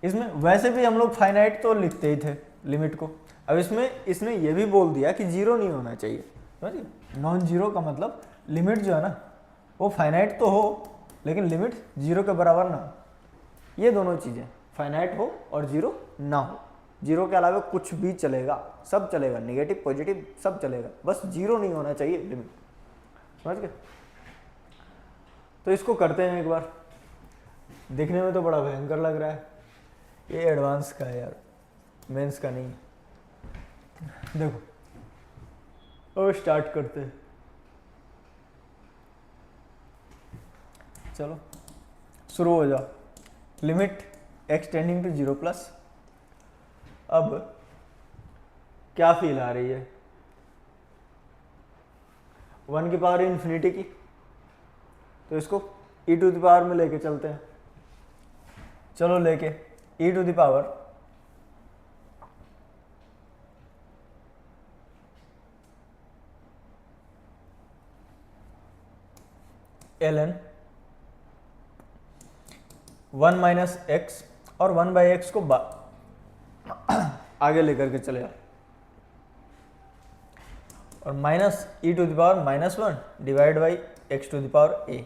इसमें वैसे भी हम लोग फाइनाइट तो लिखते ही थे लिमिट को। अब इसमें इसने ये भी बोल दिया कि जीरो नहीं होना चाहिए, समझिए। नॉन जीरो का मतलब लिमिट जो है ना वो फाइनाइट तो हो लेकिन लिमिट जीरो के बराबर ना हो। ये दोनों चीज़ें, फाइनाइट हो और जीरो ना हो। जीरो के अलावा कुछ भी चलेगा, सब चलेगा, नेगेटिव पॉजिटिव सब चलेगा, बस जीरो नहीं होना चाहिए लिमिट, समझ गए। तो इसको करते हैं एक बार। दिखने में तो बड़ा भयंकर लग रहा है, ये एडवांस का है यार, मेंस का नहीं। देखो, और स्टार्ट करते हैं। चलो शुरू हो जाओ। Limit x tending to 0 plus, अब क्या फील आ रही है? 1 की पावर इन्फिनिटी की, तो इसको e टू द पावर में लेके चलते हैं। चलो लेके e to the power ln 1 minus x, और 1 बाई एक्स को आगे लेकर के चले जाओ, और minus e to the power -1 divide by x to the power a।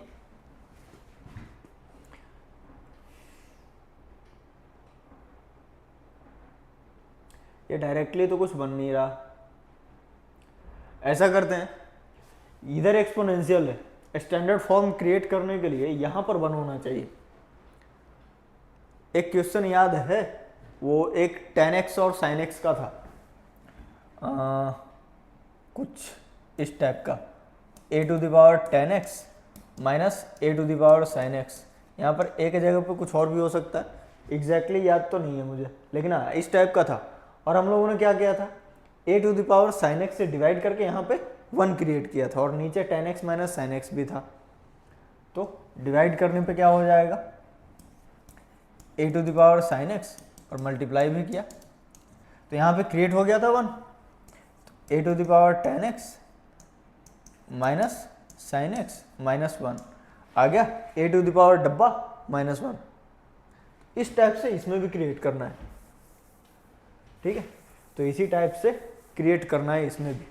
ये डायरेक्टली तो कुछ बन नहीं रहा। ऐसा करते हैं, इधर एक्सपोनेंशियल है, स्टैंडर्ड फॉर्म क्रिएट करने के लिए यहां पर 1 होना चाहिए। एक क्वेश्चन याद है, वो एक tan x और sin x का था, कुछ इस टाइप का, a to the power tan x minus a to the power sin x। यहाँ पर एक जगह पर कुछ और भी हो सकता है, एग्जैक्टली याद तो नहीं है मुझे, लेकिन हाँ इस टाइप का था। और हम लोगों ने क्या किया था, a to the power sin x से डिवाइड करके यहाँ पे 1 क्रिएट किया था, और नीचे tan x minus sin x भी था। तो डिवाइड करने पे क्या हो जाएगा, a to the power sin x, और मल्टीप्लाई भी किया तो यहाँ पे क्रिएट हो गया था 1। तो a to the power tan x minus sin x -1 आ गया, a टू द पावर डब्बा -1। इस टाइप से इसमें भी क्रिएट करना है, ठीक है। तो इसी टाइप से क्रिएट करना है इसमें भी,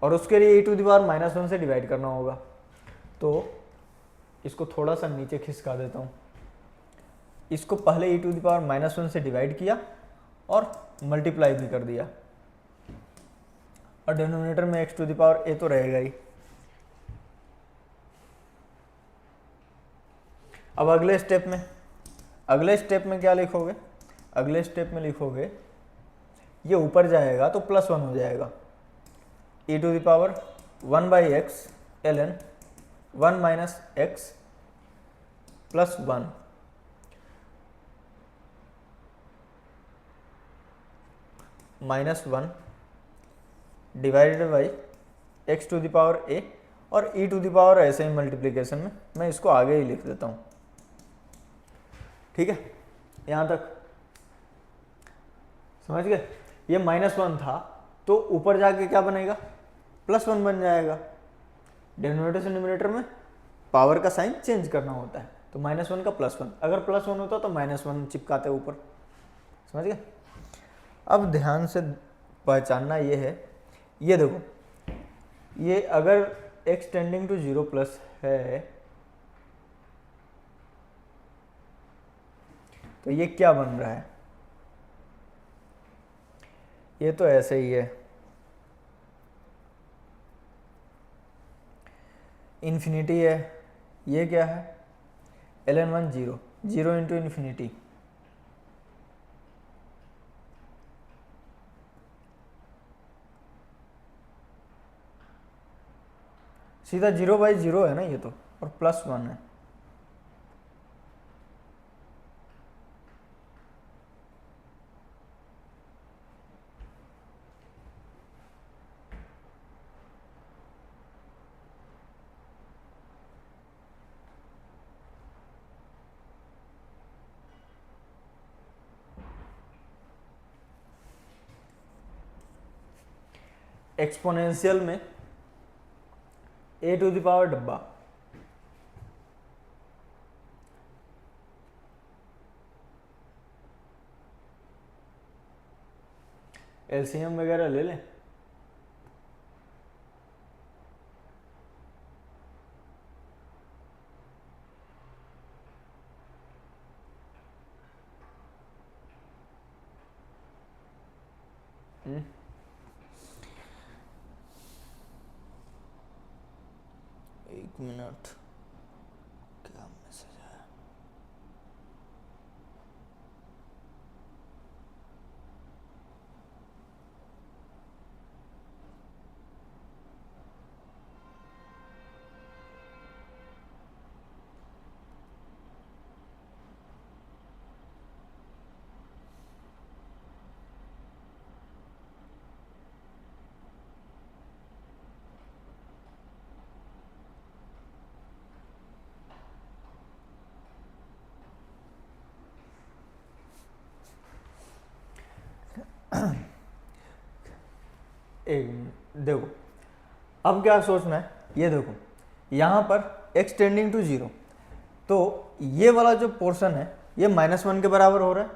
और उसके लिए e टू द पावर -1 से डिवाइड करना होगा। तो इसको थोड़ा सा नीचे खिसका देता हूँ। इसको पहले e टू द पावर -1 से डिवाइड किया और मल्टीप्लाई भी कर दिया, और डिनोमिनेटर में x to the power a तो रहेगा ही। अब अगले स्टेप में क्या लिखोगे, अगले स्टेप में लिखोगे ये ऊपर जाएगा तो +1 हो जाएगा, e⁻1 by x ln 1 minus x plus 1 -1 divided by x⁴a और e⁻ ऐसे ही मल्टीप्लिकेशन में मैं इसको आगे ही लिख देता हूँ। ठीक है, यहाँ तक समझ गए। ये -1 था तो ऊपर जाके क्या बनेगा, +1 बन जाएगा। डिनोमिनेटर से न्यूमरेटर में पावर का साइन चेंज करना होता है, तो -1 का +1, अगर +1 होता तो -1 चिपकाते ऊपर। समझ गए। अब ध्यान से पहचानना ये है, ये देखो, ये अगर x टेंडिंग टू 0 प्लस है तो ये क्या बन रहा है, ये तो ऐसे ही है, इन्फिनिटी है। ये क्या है, ln 1 0, 0 इंटू इन्फिनिटी, सीधा 0/0 है ना ये तो, और +1 है। एक्सपोनेंशियल में a⁻ डब्बा, एलसीएम वगैरह ले लें। एक मिनट, क्या मैसेज आया, एक मिनट देखो, अब क्या सोचना है, ये देखो यहाँ पर x टेंडिंग टू 0, तो ये वाला जो पोर्शन है ये -1 के बराबर हो रहा है।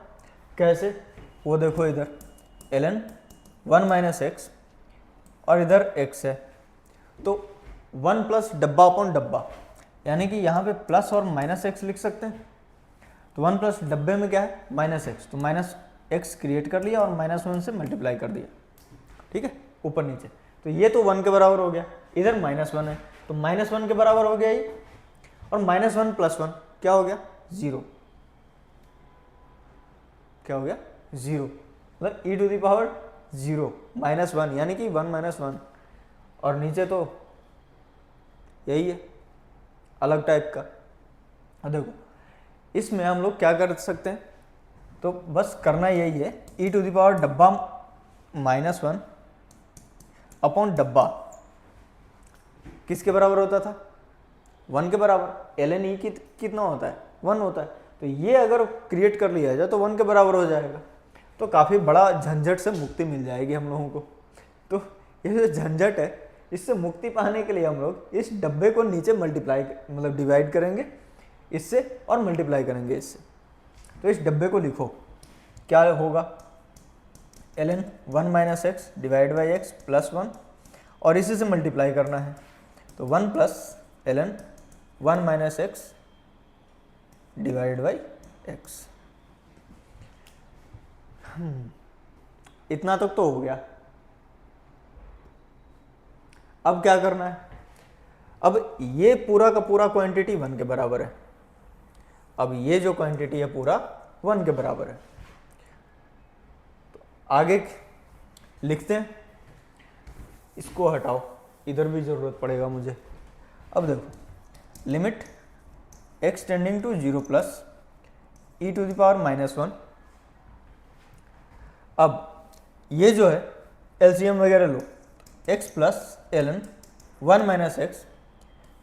कैसे, वो देखो इधर ln 1 माइनस एक्स और इधर x है, तो 1 प्लस डब्बा अपॉन डब्बा, यानी कि यहाँ पे प्लस और -x लिख सकते हैं। तो 1 प्लस डब्बे में क्या है, -x, तो -x क्रिएट कर लिया और -1 से मल्टीप्लाई कर दिया। ठीक है, ऊपर नीचे, तो ये तो 1 के बराबर हो गया, इधर -1 है तो -1 के बराबर हो गया ये, और -1 प्लस 1 क्या हो गया, 0। क्या हो गया, 0, मतलब e⁻0 -1, यानी कि 1 - 1, और नीचे तो यही है अलग टाइप का। अब देखो इसमें हम लोग क्या कर सकते हैं, तो बस करना यही है, e⁻ डब्बा -1 अपॉन डब्बा किसके बराबर होता था, 1 के बराबर। ln e कितना होता है, 1 होता है, तो ये अगर क्रिएट कर लिया जाए तो 1 के बराबर हो जाएगा, तो काफ़ी बड़ा झंझट से मुक्ति मिल जाएगी हम लोगों को। तो ये जो झंझट है, इससे मुक्ति पाने के लिए हम लोग इस डब्बे को नीचे मल्टीप्लाई मतलब डिवाइड करेंगे इससे और मल्टीप्लाई करेंगे इससे। तो इस डब्बे को लिखो, क्या होगा, ln 1 minus x divide by x plus 1, और इसी से मल्टीप्लाई करना है, तो 1 plus ln 1 minus x divide by x. इतना तक तो हो गया। अब क्या करना है, अब ये पूरा का पूरा क्वांटिटी 1 के बराबर है, अब ये जो क्वांटिटी है पूरा 1 के बराबर है। तो आगे लिखते हैं, इसको हटाओ, इधर भी जरूरत पड़ेगा मुझे। अब देखो limit x tending to 0 plus e to the power -1। अब ये जो है एलसीएम वगैरह लो, x plus ln 1 minus x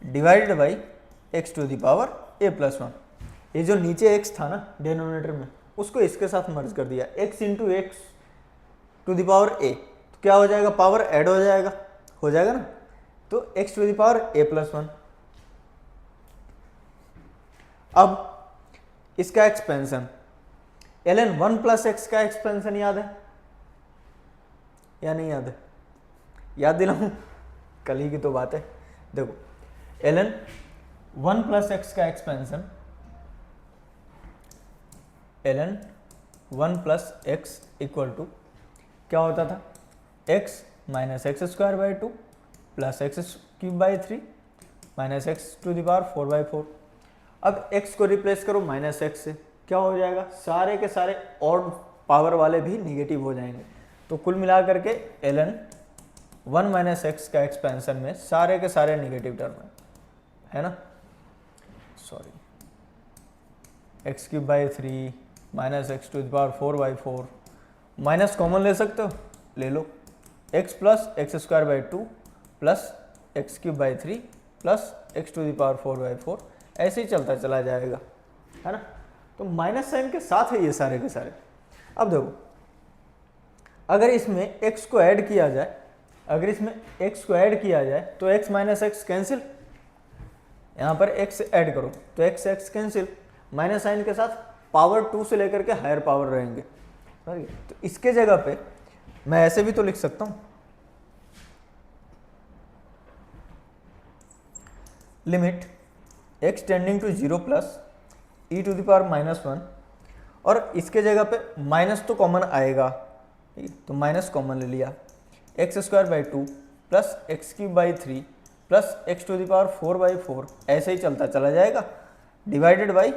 divided by x to the power a plus 1। ये जो नीचे x था ना डिनोमिनेटर में, उसको इसके साथ मर्ज कर दिया, x into x to the power a। तो क्या हो जाएगा, पावर ऐड हो जाएगा ना, तो x to the power a plus 1। अब इसका एक्सपेंशन ln 1 प्लस एक्स का एक्सपेंशन याद है या नहीं याद है? याद दिलाऊं, कल ही की तो बात है। देखो ln 1 प्लस एक्स का expansion ln 1 plus x equal to क्या होता था, x minus x square by 2 plus x cube by 3 minus x to the power 4/4। अब x को रिप्लेस करो माइनस एक्स से, क्या हो जाएगा, सारे के सारे ऑड पावर वाले भी निगेटिव हो जाएंगे। तो कुल मिला करके ln 1 माइनस एक्स का एक्सपेंशन में सारे के सारे निगेटिव टर्म है ना, sorry, x cube by 3 minus x to the power 4/4, minus common ले सकते हो, ले लो, x plus x square by 2 plus x cube by 3 plus x to the power 4/4, ऐसे ही चलता चला जाएगा, है ना। तो माइनस साइन के साथ है ये सारे के सारे। अब देखो अगर इसमें x को ऐड किया जाए, तो x माइनस एक्स कैंसिल, यहाँ पर x ऐड करो तो x कैंसिल, माइनस साइन के साथ पावर 2 से लेकर के हायर पावर रहेंगे। तो इसके जगह पे मैं ऐसे भी तो लिख सकता हूँ, limit x tending to 0 plus e to the power -1, और इसके जगह पे माइनस तो कॉमन आएगा, तो माइनस कॉमन ले लिया, x square by 2 plus x cube by 3 plus x to the power 4/4, ऐसे ही चलता चला जाएगा, divided by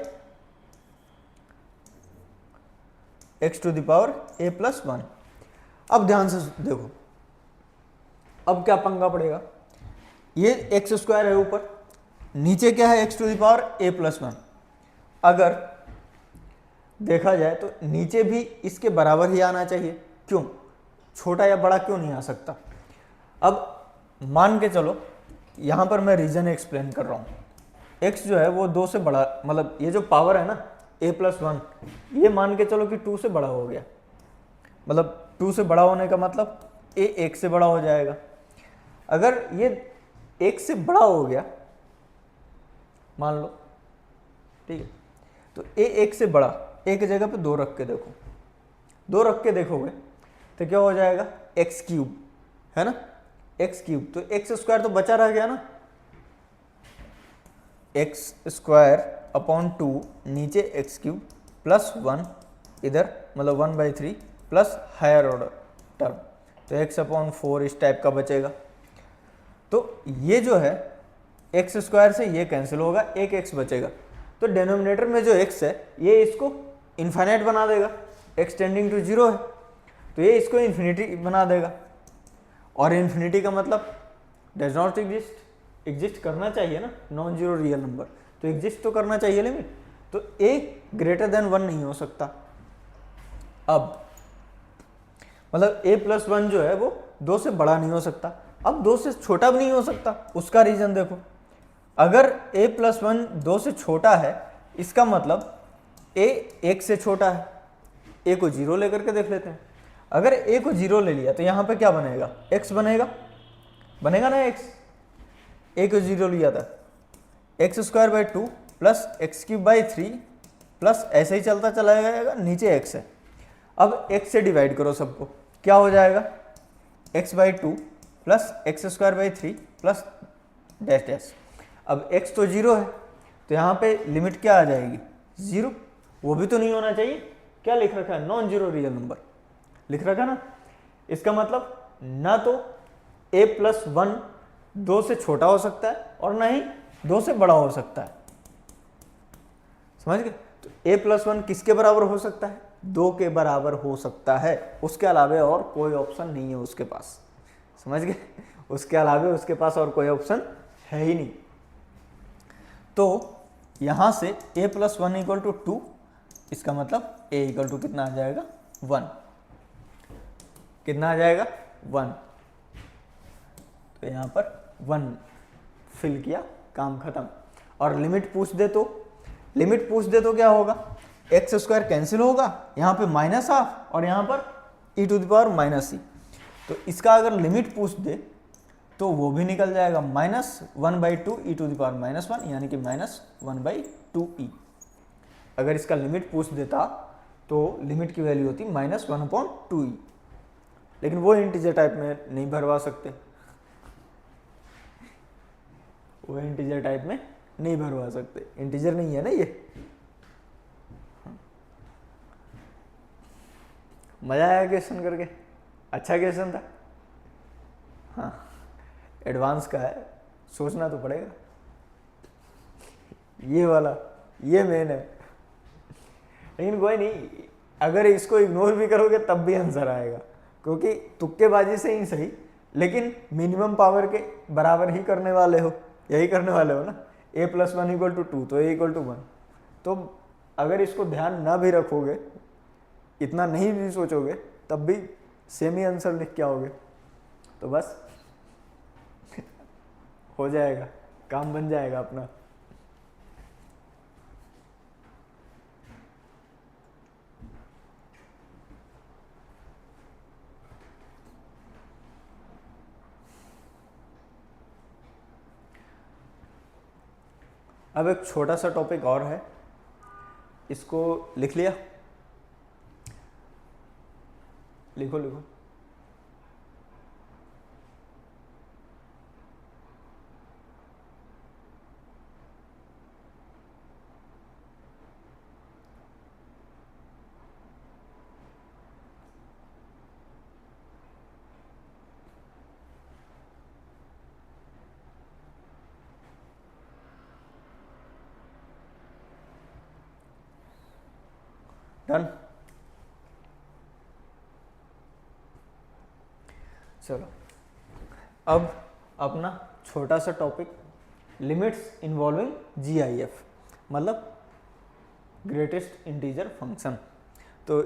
x to the power a plus 1। अब ध्यान से देखो, अब क्या पंगा पड़ेगा, ये एक्स स्क्वायर है ऊपर, नीचे क्या है, x to the power a plus 1। अगर देखा जाए तो नीचे भी इसके बराबर ही आना चाहिए, क्यों, छोटा या बड़ा क्यों नहीं आ सकता। अब मान के चलो, यहाँ पर मैं रीजन एक्सप्लेन कर रहा हूँ, x जो है वो 2 से बड़ा, मतलब ये जो पावर है ना a प्लस 1, ये मान के चलो कि 2 से बड़ा हो गया, मतलब 2 से बड़ा होने का मतलब a 1 से बड़ा हो जाएगा। अगर ये 1 से बड़ा हो गया मान लो, ठीक है, तो a 1 से बड़ा, a की जगह पे 2 रख के देखो, 2 रख के देखोगे तो क्या हो जाएगा, एक्स क्यूब, है ना, एक्स क्यूब, तो एक्स स्क्वायर तो बचा रह गया ना, एक्स स्क्वायर अपॉन 2 नीचे एक्स क्यूब प्लस 1 इधर, मतलब 1/3 प्लस हायर ऑर्डर टर्म, तो एक्स अपॉन 4 इस टाइप का बचेगा। तो ये जो है एक्स स्क्वायर से ये कैंसिल होगा, एक एक्स बचेगा, तो डिनोमिनेटर में जो x है ये इसको इन्फाइनाइट बना देगा, x टेंडिंग टू 0 है तो ये इसको इन्फिनिटी बना देगा, और इन्फिनिटी का मतलब डज नॉट एग्जिस्ट करना चाहिए ना, नॉन जीरो रियल नंबर, तो एग्जिस्ट तो करना चाहिए लिमिट, तो a ग्रेटर देन 1 नहीं हो सकता। अब मतलब a प्लस 1 जो है वो 2 से बड़ा नहीं हो सकता, अब 2 से छोटा भी नहीं हो सकता, उसका रीजन देखो, अगर a प्लस 1 2 से छोटा है, इसका मतलब a 1 से छोटा है, a को 0 लेकर के देख लेते हैं, अगर a को 0 ले लिया तो यहाँ पे क्या बनेगा, x बनेगा ना x, a को 0 लिया था, x square by 2 plus x cube by 3 plus ऐसे ही चलता चला जाएगा, नीचे x है, अब x से डिवाइड करो सबको, क्या हो जाएगा, x by 2 plus x square by 3 plus dash dash, अब x तो 0 है तो यहाँ पे लिमिट क्या आ जाएगी, 0, वो भी तो नहीं होना चाहिए, क्या लिख रखा है, नॉन जीरो रियल नंबर लिख रखा है ना, इसका मतलब ना तो a प्लस 1 2 से छोटा हो सकता है और ना ही 2 से बड़ा हो सकता है, समझ गए? तो a प्लस वन किसके बराबर हो सकता है? 2 के बराबर हो सकता है, उसके अलावे और कोई ऑप्शन नहीं है उसके पास। समझ गए? उसके अलावे उसके पास और कोई ऑप्शन है ही नहीं। तो यहां से a plus one equal to 2, इसका मतलब a इक्वल टू कितना आ जाएगा? 1। कितना आ जाएगा? 1। तो यहां पर 1 फिल किया, काम खत्म। और लिमिट पूछ दे तो, लिमिट पूछ दे तो क्या होगा? एक्स स्क्वायर कैंसिल होगा, यहाँ पे माइनस हाफ और यहाँ पर e to the power minus c. तो इसका अगर लिमिट पूछ दे तो वो भी निकल जाएगा, -1/2 e टू द पावर -1, यानी कि -1/2e। अगर इसका लिमिट पूछ देता तो लिमिट की वैल्यू होती -1/2e, लेकिन वो इंटीजर टाइप में नहीं भरवा सकते, वो इंटीजर टाइप में नहीं भरवा सकते, इंटीजर नहीं है ना ये। मजा आया क्वेश्चन करके? अच्छा क्वेश्चन था। हाँ, एडवांस का है, सोचना तो पड़ेगा। ये वाला, ये मेन है। लेकिन कोई नहीं, अगर इसको इग्नोर भी करोगे तब भी आंसर आएगा, क्योंकि तुक्केबाजी से ही सही, लेकिन मिनिमम पावर के बराबर ही करने वाले हो, यही करने वाले हो ना। a plus one equal to 2, तो a इक्वल टू 1। तो अगर इसको ध्यान ना भी रखोगे, इतना नहीं भी सोचोगे, तब भी सेम ही आंसर लिख के आओगे, तो बस हो जाएगा, काम बन जाएगा अपना। अब एक छोटा सा टॉपिक और है, इसको लिख लिया? लिखो लिखो। डन? चलो, अब अपना छोटा सा टॉपिक, लिमिट्स इन्वॉल्विंग GIF, मतलब ग्रेटेस्ट इंटीजर फंक्शन। तो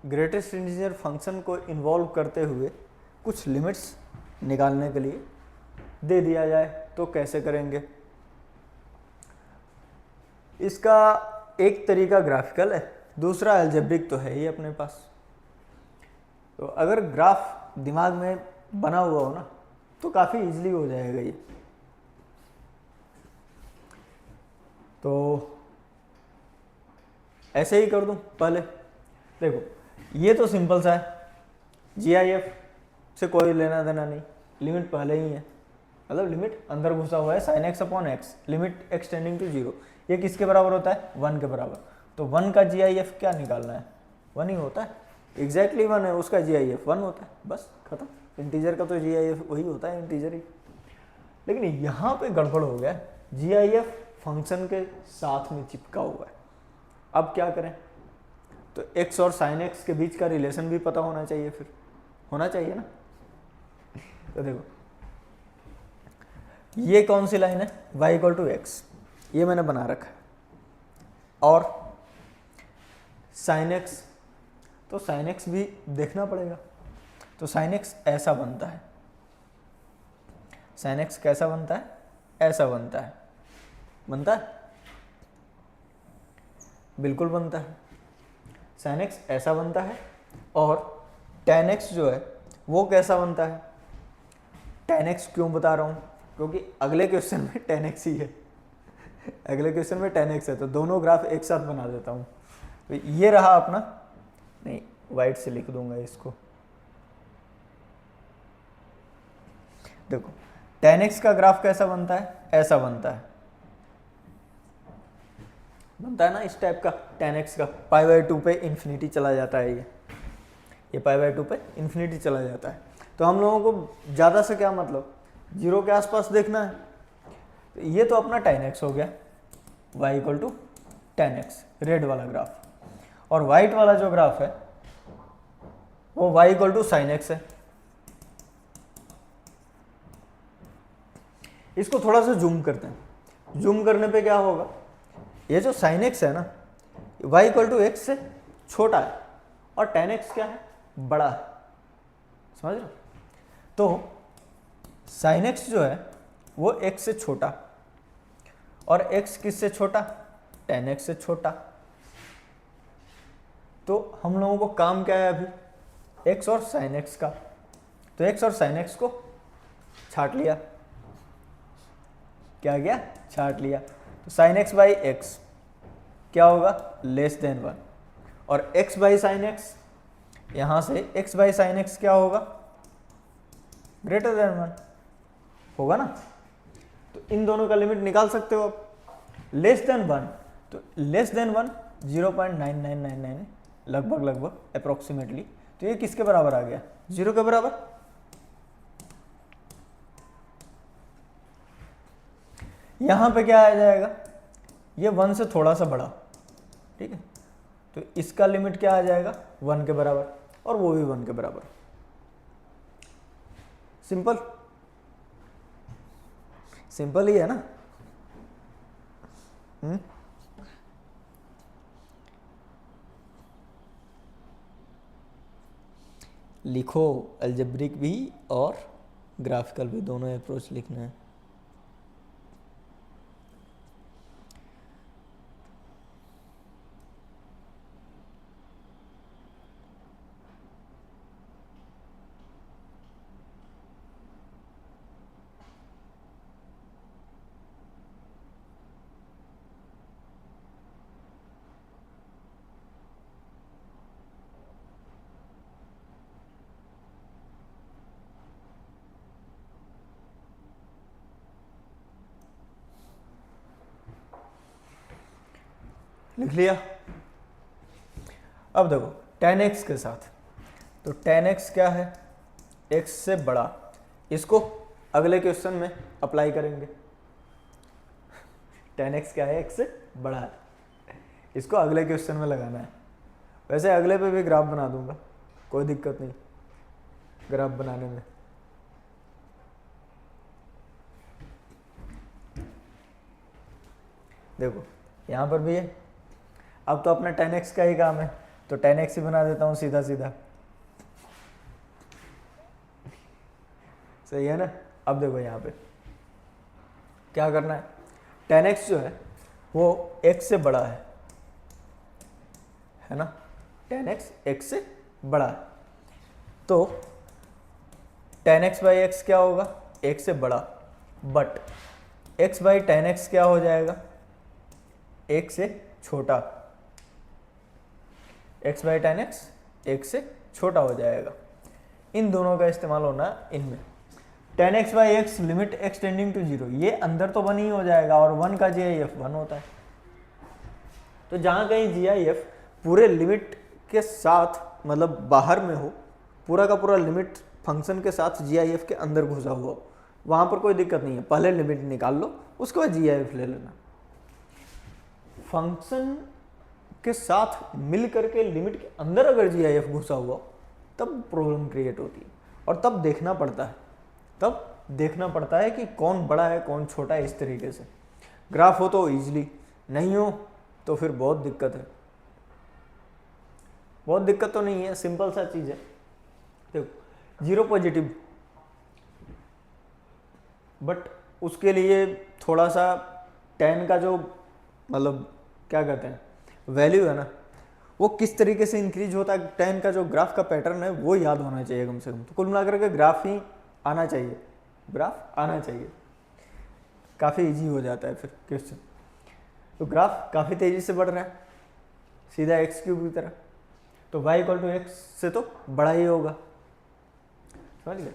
ग्रेटेस्ट इंटीजर फंक्शन को इन्वॉल्व करते हुए कुछ लिमिट्स निकालने के लिए दे दिया जाए तो कैसे करेंगे? इसका एक तरीका ग्राफिकल है, दूसरा अलजेब्रिक तो है ही अपने पास। तो अगर ग्राफ दिमाग में बना हुआ हो ना तो काफ़ी इजीली हो जाएगा ये। तो ऐसे ही कर दूं पहले, देखो ये तो सिंपल सा है, GIF से कोई लेना देना नहीं, लिमिट पहले ही है, मतलब लिमिट अंदर घुसा हुआ है sin x upon x, limit x tending to 0, ये किसके बराबर होता है? 1 के बराबर। तो 1 का GIF क्या निकालना है? 1 ही होता है, एग्जैक्टली 1 है, उसका GIF 1 होता है, बस खत्म। इंटीजर का तो GIF वही होता है, इंटीजर ही। लेकिन यहाँ पे गड़बड़ हो गया, GIF फंक्शन के साथ में चिपका हुआ है। अब क्या करें? तो x और sin x के बीच का रिलेशन भी पता होना चाहिए, फिर होना चाहिए ना। तो देखो ये कौन सी लाइन है? y इक्वल टू एक्स, ये मैंने बना रखा है, और sin x, तो sin x भी देखना पड़ेगा। तो sin x ऐसा बनता है, sin x कैसा बनता है? ऐसा बनता है, बनता है, बिल्कुल बनता है। sin x ऐसा बनता है, और tan x जो है वो कैसा बनता है? tan x क्यों बता रहा हूँ? क्योंकि अगले क्वेश्चन में tan x ही है, अगले क्वेश्चन में tan x है, तो दोनों ग्राफ एक साथ बना देता हूँ। तो ये रहा अपना, नहीं वाइट से लिख दूंगा इसको। देखो tan x का ग्राफ कैसा बनता है? ऐसा बनता है, बनता है ना इस टाइप का। tan x का π/2 पे इन्फिनिटी चला जाता है, ये π/2 पे इन्फिनिटी चला जाता है। तो हम लोगों को ज़्यादा से क्या मतलब, 0 के आसपास देखना है। तो ये तो अपना tan x हो गया, y equal to 10x, red वाला ग्राफ। और वाइट वाला जो ग्राफ है वो y equal to sine x है। इसको थोड़ा सा जूम करते हैं। जूम करने पे क्या होगा, ये जो साइन एक्स है ना, y इक्वल टू एक्स से छोटा है और tan x क्या है, बड़ा है। समझ रहे हो? तो साइन एक्स जो है वो x से छोटा और x किससे छोटा, tan x से छोटा। तो हम लोगों को काम क्या है अभी, x और साइन x का। तो x और साइन x को छाट लिया। क्या गया, छाट लिया। तो साइन x बाई एक्स क्या होगा, लेस देन 1। और x बाई साइन एक्स, यहां से x बाई साइन एक्स क्या होगा, ग्रेटर देन 1 होगा ना। तो इन दोनों का लिमिट निकाल सकते हो आप। लेस देन 1, तो लेस देन 1 0.9999 लगभग अप्रोक्सीमेटली। तो ये किसके बराबर आ गया, 0 के बराबर। यहां पे क्या आ जाएगा, ये 1 से थोड़ा सा बड़ा, ठीक है। तो इसका लिमिट क्या आ जाएगा, 1 के बराबर, और वो भी 1 के बराबर। सिंपल, सिंपल ही है ना। लिखो, अलजेब्रिक भी और ग्राफिकल भी, दोनों अप्रोच लिखना है। लिख लिया। अब देखो tan x के साथ, तो tan x क्या है, x से बड़ा। इसको अगले क्वेश्चन में अप्लाई करेंगे। tan x क्या है, x से बड़ा है, इसको अगले क्वेश्चन में लगाना है। वैसे अगले पे भी ग्राफ बना दूंगा, कोई दिक्कत नहीं ग्राफ बनाने में। देखो यहां पर भी है। अब तो अपना tan x का ही काम है, तो tan x ही बना देता हूं सीधा सीधा। सही है ना। अब देखो यहाँ पे क्या करना है, tan x जो है वो x से बड़ा है ना। tan x x से बड़ा है, तो tan x बाई एक्स क्या होगा, x से बड़ा, but x by tan x क्या हो जाएगा, x से छोटा। x by tan x x से छोटा हो जाएगा। इन दोनों का इस्तेमाल होना इनमें। tan x by x limit x tending to 0, ये अंदर तो 1 ही हो जाएगा, और 1 का GIF 1 होता है। तो जहाँ कहीं GIF पूरे लिमिट के साथ, मतलब बाहर में हो, पूरा का पूरा लिमिट फंक्शन के साथ GIF के अंदर घुसा हुआ हो, वहाँ पर कोई दिक्कत नहीं है। पहले लिमिट निकाल लो, उसके बाद GIF ले लेना। फंक्शन के साथ मिल करके लिमिट के अंदर अगर GIF घुसा हुआ तब प्रॉब्लम क्रिएट होती है, और तब देखना पड़ता है कि कौन बड़ा है कौन छोटा है। इस तरीके से ग्राफ हो तो इजीली, नहीं हो तो फिर बहुत दिक्कत है। बहुत दिक्कत तो नहीं है, सिंपल सा चीज है। देखो 0 पॉजिटिव, बट उसके लिए थोड़ा सा tan का जो, मतलब क्या कहते हैं, वैल्यू है ना, वो किस तरीके से इंक्रीज होता है, tan का जो ग्राफ का पैटर्न है वो याद होना चाहिए कम से कम। तो कुल मिलाकर के ग्राफ ही आना चाहिए, ग्राफ आना चाहिए, काफ़ी इजी हो जाता है फिर क्वेश्चन। तो ग्राफ काफ़ी तेज़ी से बढ़ रहा है, सीधा एक्स क्यूब की तरह, तो y इक्वल टू एक्स से तो बड़ा ही होगा। समझ गए।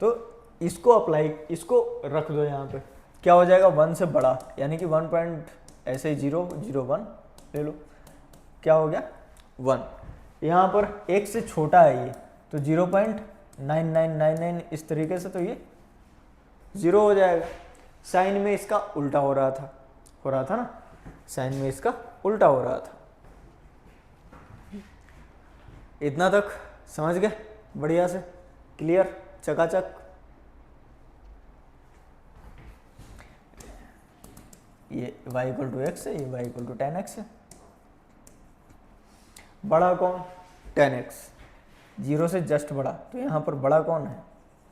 तो इसको इसको रख दो यहाँ पे, क्या हो जाएगा, 1 से बड़ा, यानी कि 1 पॉइंट ऐसे 0.01 ले लो, क्या हो गया 1। यहाँ पर एक से छोटा है ये, तो 0.9999 इस तरीके से, तो ये 0 हो जाएगा। साइन में इसका उल्टा हो रहा था ना, साइन में इसका उल्टा हो रहा था। इतना तक समझ गए बढ़िया से, क्लियर, चकाचक। ये y इक्वल टू एक्स है, ये y इक्वल टू 10x है। बड़ा कौन? 10x, 0 से जस्ट बड़ा, तो यहाँ पर बड़ा कौन है?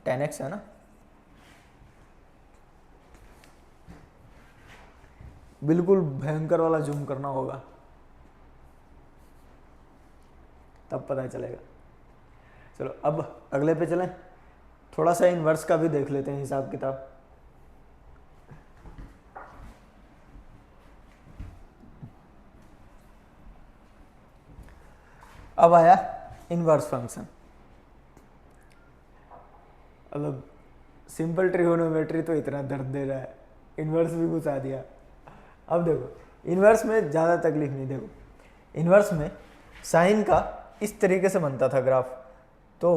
10x है ना। बिल्कुल भयंकर वाला जूम करना होगा, तब पता चलेगा। चलो अब अगले पे चलें, थोड़ा सा इनवर्स का भी देख लेते हैं हिसाब किताब। अब आया इनवर्स फंक्शन, मतलब सिंपल ट्रिगोनोमेट्री तो इतना दर्द दे रहा है, इनवर्स भी घुसा दिया। अब देखो इनवर्स में ज़्यादा तकलीफ नहीं। देखो इनवर्स में साइन का इस तरीके से बनता था ग्राफ, तो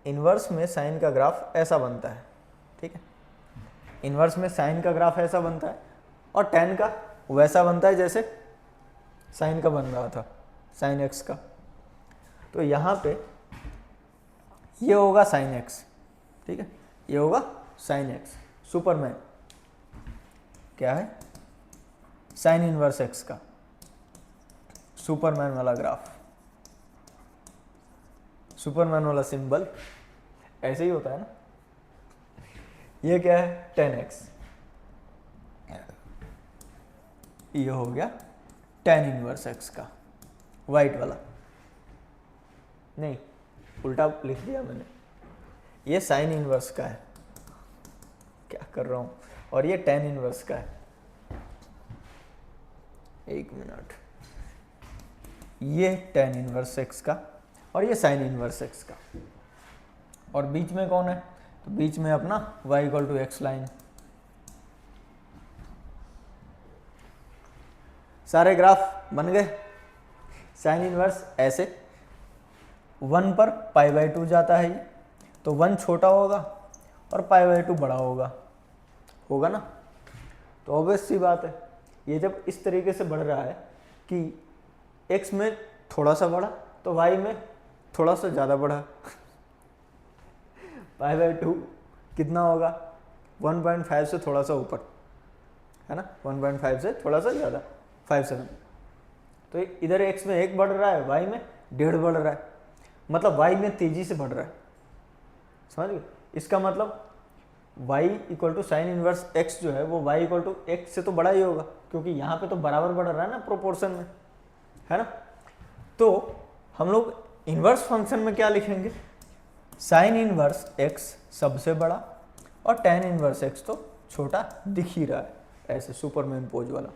इनवर्स में साइन का ग्राफ ऐसा बनता है, ठीक है। इनवर्स में साइन का ग्राफ ऐसा बनता है और टेन का वैसा बनता है जैसे साइन का बन रहा था, साइन एक्स का। तो यहाँ पे ये होगा साइन एक्स, ठीक है, ये होगा साइन एक्स। सुपरमैन क्या है? साइन इनवर्स एक्स का सुपरमैन वाला ग्राफ, सुपरमैन वाला सिंबल ऐसे ही होता है ना। ये क्या है? 10x, ये हो गया tan इनवर्स x का, वाइट वाला, नहीं उल्टा लिख दिया मैंने। ये साइन इनवर्स का है, क्या कर रहा हूँ, और ये tan इनवर्स का है। एक मिनट, ये tan इनवर्स x का और ये साइन इनवर्स x का, और बीच में कौन है? तो बीच में अपना y equal to x line. सारे ग्राफ बन गए। साइन इनवर्स ऐसे 1 पर π/2 जाता है ये, तो 1 छोटा होगा और π/2 बड़ा होगा, होगा ना। तो ऑब्वियस सी बात है, ये जब इस तरीके से बढ़ रहा है कि x में थोड़ा सा बढ़ा तो y में थोड़ा सा ज़्यादा बढ़ा, π/2 कितना होगा? 1.5 से थोड़ा सा ऊपर, है ना, 1.5 से थोड़ा सा ज़्यादा, 57। तो इधर x में 1 बढ़ रहा है, y में 1.5 बढ़ रहा है, मतलब y में तेजी से बढ़ रहा है, समझ गए। इसका मतलब y equal to sine inverse x जो है वो y इक्वल टू एक्स से तो बड़ा ही होगा, क्योंकि यहाँ पे तो बराबर बढ़ रहा है ना प्रोपोर्शन में, है ना। तो हम लोग इनवर्स फंक्शन में क्या लिखेंगे? साइन इनवर्स x सबसे बड़ा और tan इनवर्स x तो छोटा दिख ही रहा है, ऐसे सुपरमैन पोज वाला,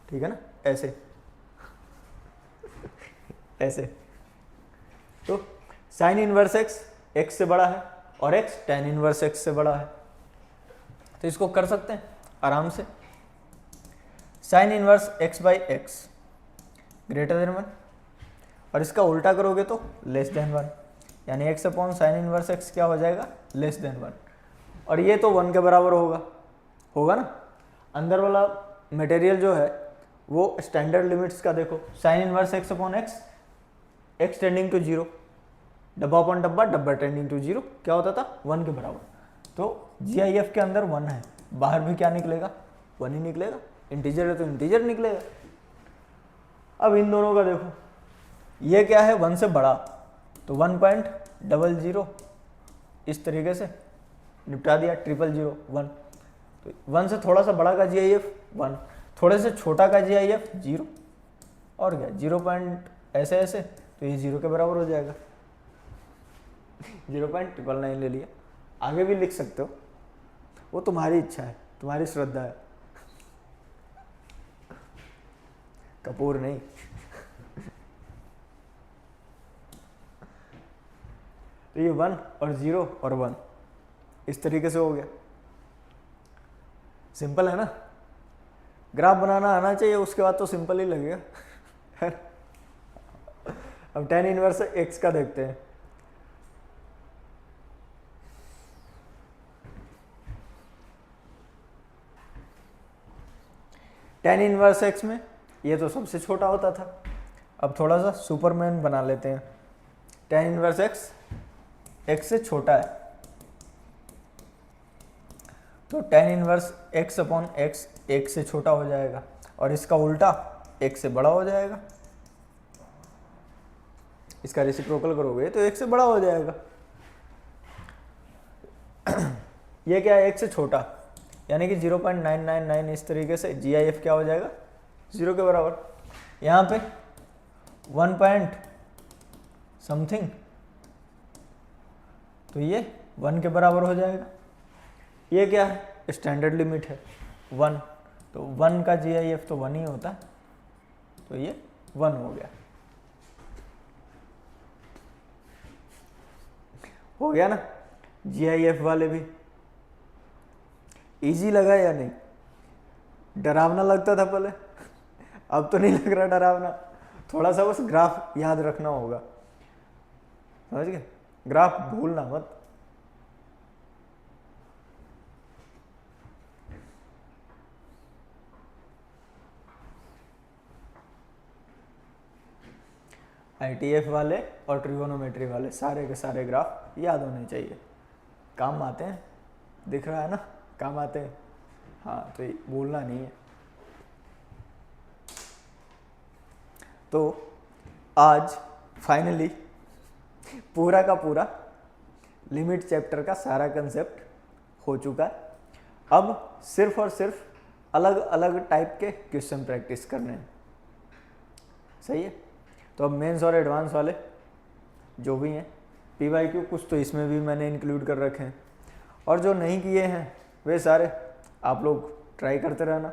ठीक है ना, ऐसे ऐसे। तो साइन इनवर्स x से बड़ा है और x tan इनवर्स x से बड़ा है, तो इसको कर सकते हैं आराम से। Sine inverse x/x greater than 1, और इसका उल्टा करोगे तो लेस देन 1, यानी x upon sine inverse x क्या हो जाएगा? लेस देन 1, और ये तो 1 के बराबर होगा, होगा ना। अंदर वाला मटेरियल जो है वो स्टैंडर्ड लिमिट्स का देखो, sine inverse x upon x tending to 0, डब्बा अपॉन डब्बा, डब्बा टेंडिंग टू 0 क्या होता था? 1 के बराबर। तो GIF के अंदर 1 है, बाहर भी क्या निकलेगा? 1 ही निकलेगा, इंटीजर है तो इंटीजर निकलेगा। अब इन दोनों का देखो, ये क्या है? 1 से बड़ा, तो 1.00 इस तरीके से निपटा दिया, 000 1। तो 1 से थोड़ा सा बड़ा का GIF 1, थोड़े से छोटा का GIF 0, और क्या 0 पॉइंट ऐसे ऐसे, तो ये 0 के बराबर हो जाएगा। 0.999 ले लिया, आगे भी लिख सकते हो, वो तुम्हारी इच्छा है, तुम्हारी श्रद्धा है, कपूर नहीं। तो ये 1 और 0 और 1 इस तरीके से हो गया। सिंपल है ना, ग्राफ बनाना आना चाहिए, उसके बाद तो सिंपल ही लगेगा। अब tan इनवर्स x का देखते हैं। tan इनवर्स x में ये तो सबसे छोटा होता था। अब थोड़ा सा सुपरमैन बना लेते हैं। tan इनवर्स x x से छोटा है, तो tan inverse x upon x 1 से छोटा हो जाएगा, और इसका उल्टा 1 से बड़ा हो जाएगा। इसका रेसिप्रोकल करोगे तो 1 से बड़ा हो जाएगा। ये क्या है, 1 से छोटा, यानी कि 0.999 इस तरीके से GIF क्या हो जाएगा, 0 के बराबर। यहाँ पे 1 पॉइंट समथिंग, तो ये 1 के बराबर हो जाएगा। ये क्या है, स्टैंडर्ड लिमिट है 1, तो 1 का GIF तो 1 ही होता है, तो ये 1 हो गया। हो गया ना GIF वाले भी। इजी लगा या नहीं? डरावना लगता था पहले, अब तो नहीं लग रहा डरावना। थोड़ा सा बस ग्राफ याद रखना होगा, समझ गए? ग्राफ भूलना मत। ITF वाले और ट्रिगोनोमेट्री वाले सारे के सारे ग्राफ याद होने चाहिए, काम आते हैं। दिख रहा है ना, काम आते हैं। हाँ, तो भूलना नहीं है। तो आज फाइनली पूरा का पूरा लिमिट चैप्टर का सारा कंसेप्ट हो चुका है। अब सिर्फ और सिर्फ अलग अलग टाइप के क्वेश्चन प्रैक्टिस करने हैं, सही है? तो अब मेंस और एडवांस वाले जो भी हैं, PYQ कुछ तो इसमें भी मैंने इंक्लूड कर रखे हैं, और जो नहीं किए हैं वे सारे आप लोग ट्राई करते रहना,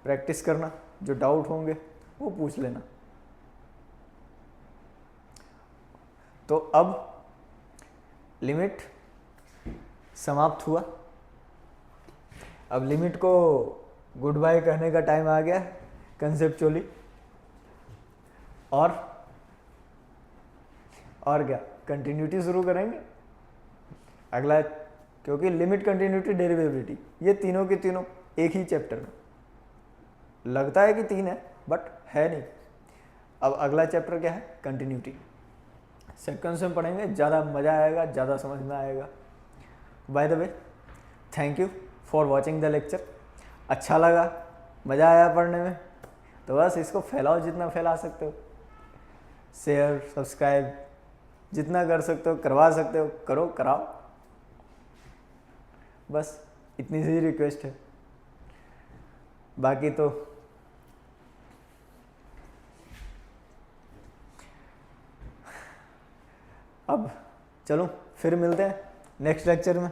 प्रैक्टिस करना, जो डाउट होंगे वो पूछ लेना। तो अब लिमिट समाप्त हुआ, अब लिमिट को गुड बाय कहने का टाइम आ गया कंसेप्चुअली। और क्या, कंटिन्यूटी शुरू करेंगे अगला, क्योंकि लिमिट, कंटिन्यूटी, डेरिवेबिलिटी ये तीनों के तीनों एक ही चैप्टर में। लगता है कि 3 है बट है नहीं। अब अगला चैप्टर क्या है, कंटिन्यूटी। सेक्वेंस में पढ़ेंगे, ज़्यादा मज़ा आएगा, ज़्यादा समझ में आएगा। By the way, thank you for watching the lecture. अच्छा लगा, मज़ा आया पढ़ने में, तो बस इसको फैलाओ जितना फैला सकते हो, शेयर सब्सक्राइब जितना कर सकते हो, करवा सकते हो करो, कराओ, बस इतनी सी रिक्वेस्ट है। बाकी तो अब चलो फिर मिलते हैं नेक्स्ट लेक्चर में।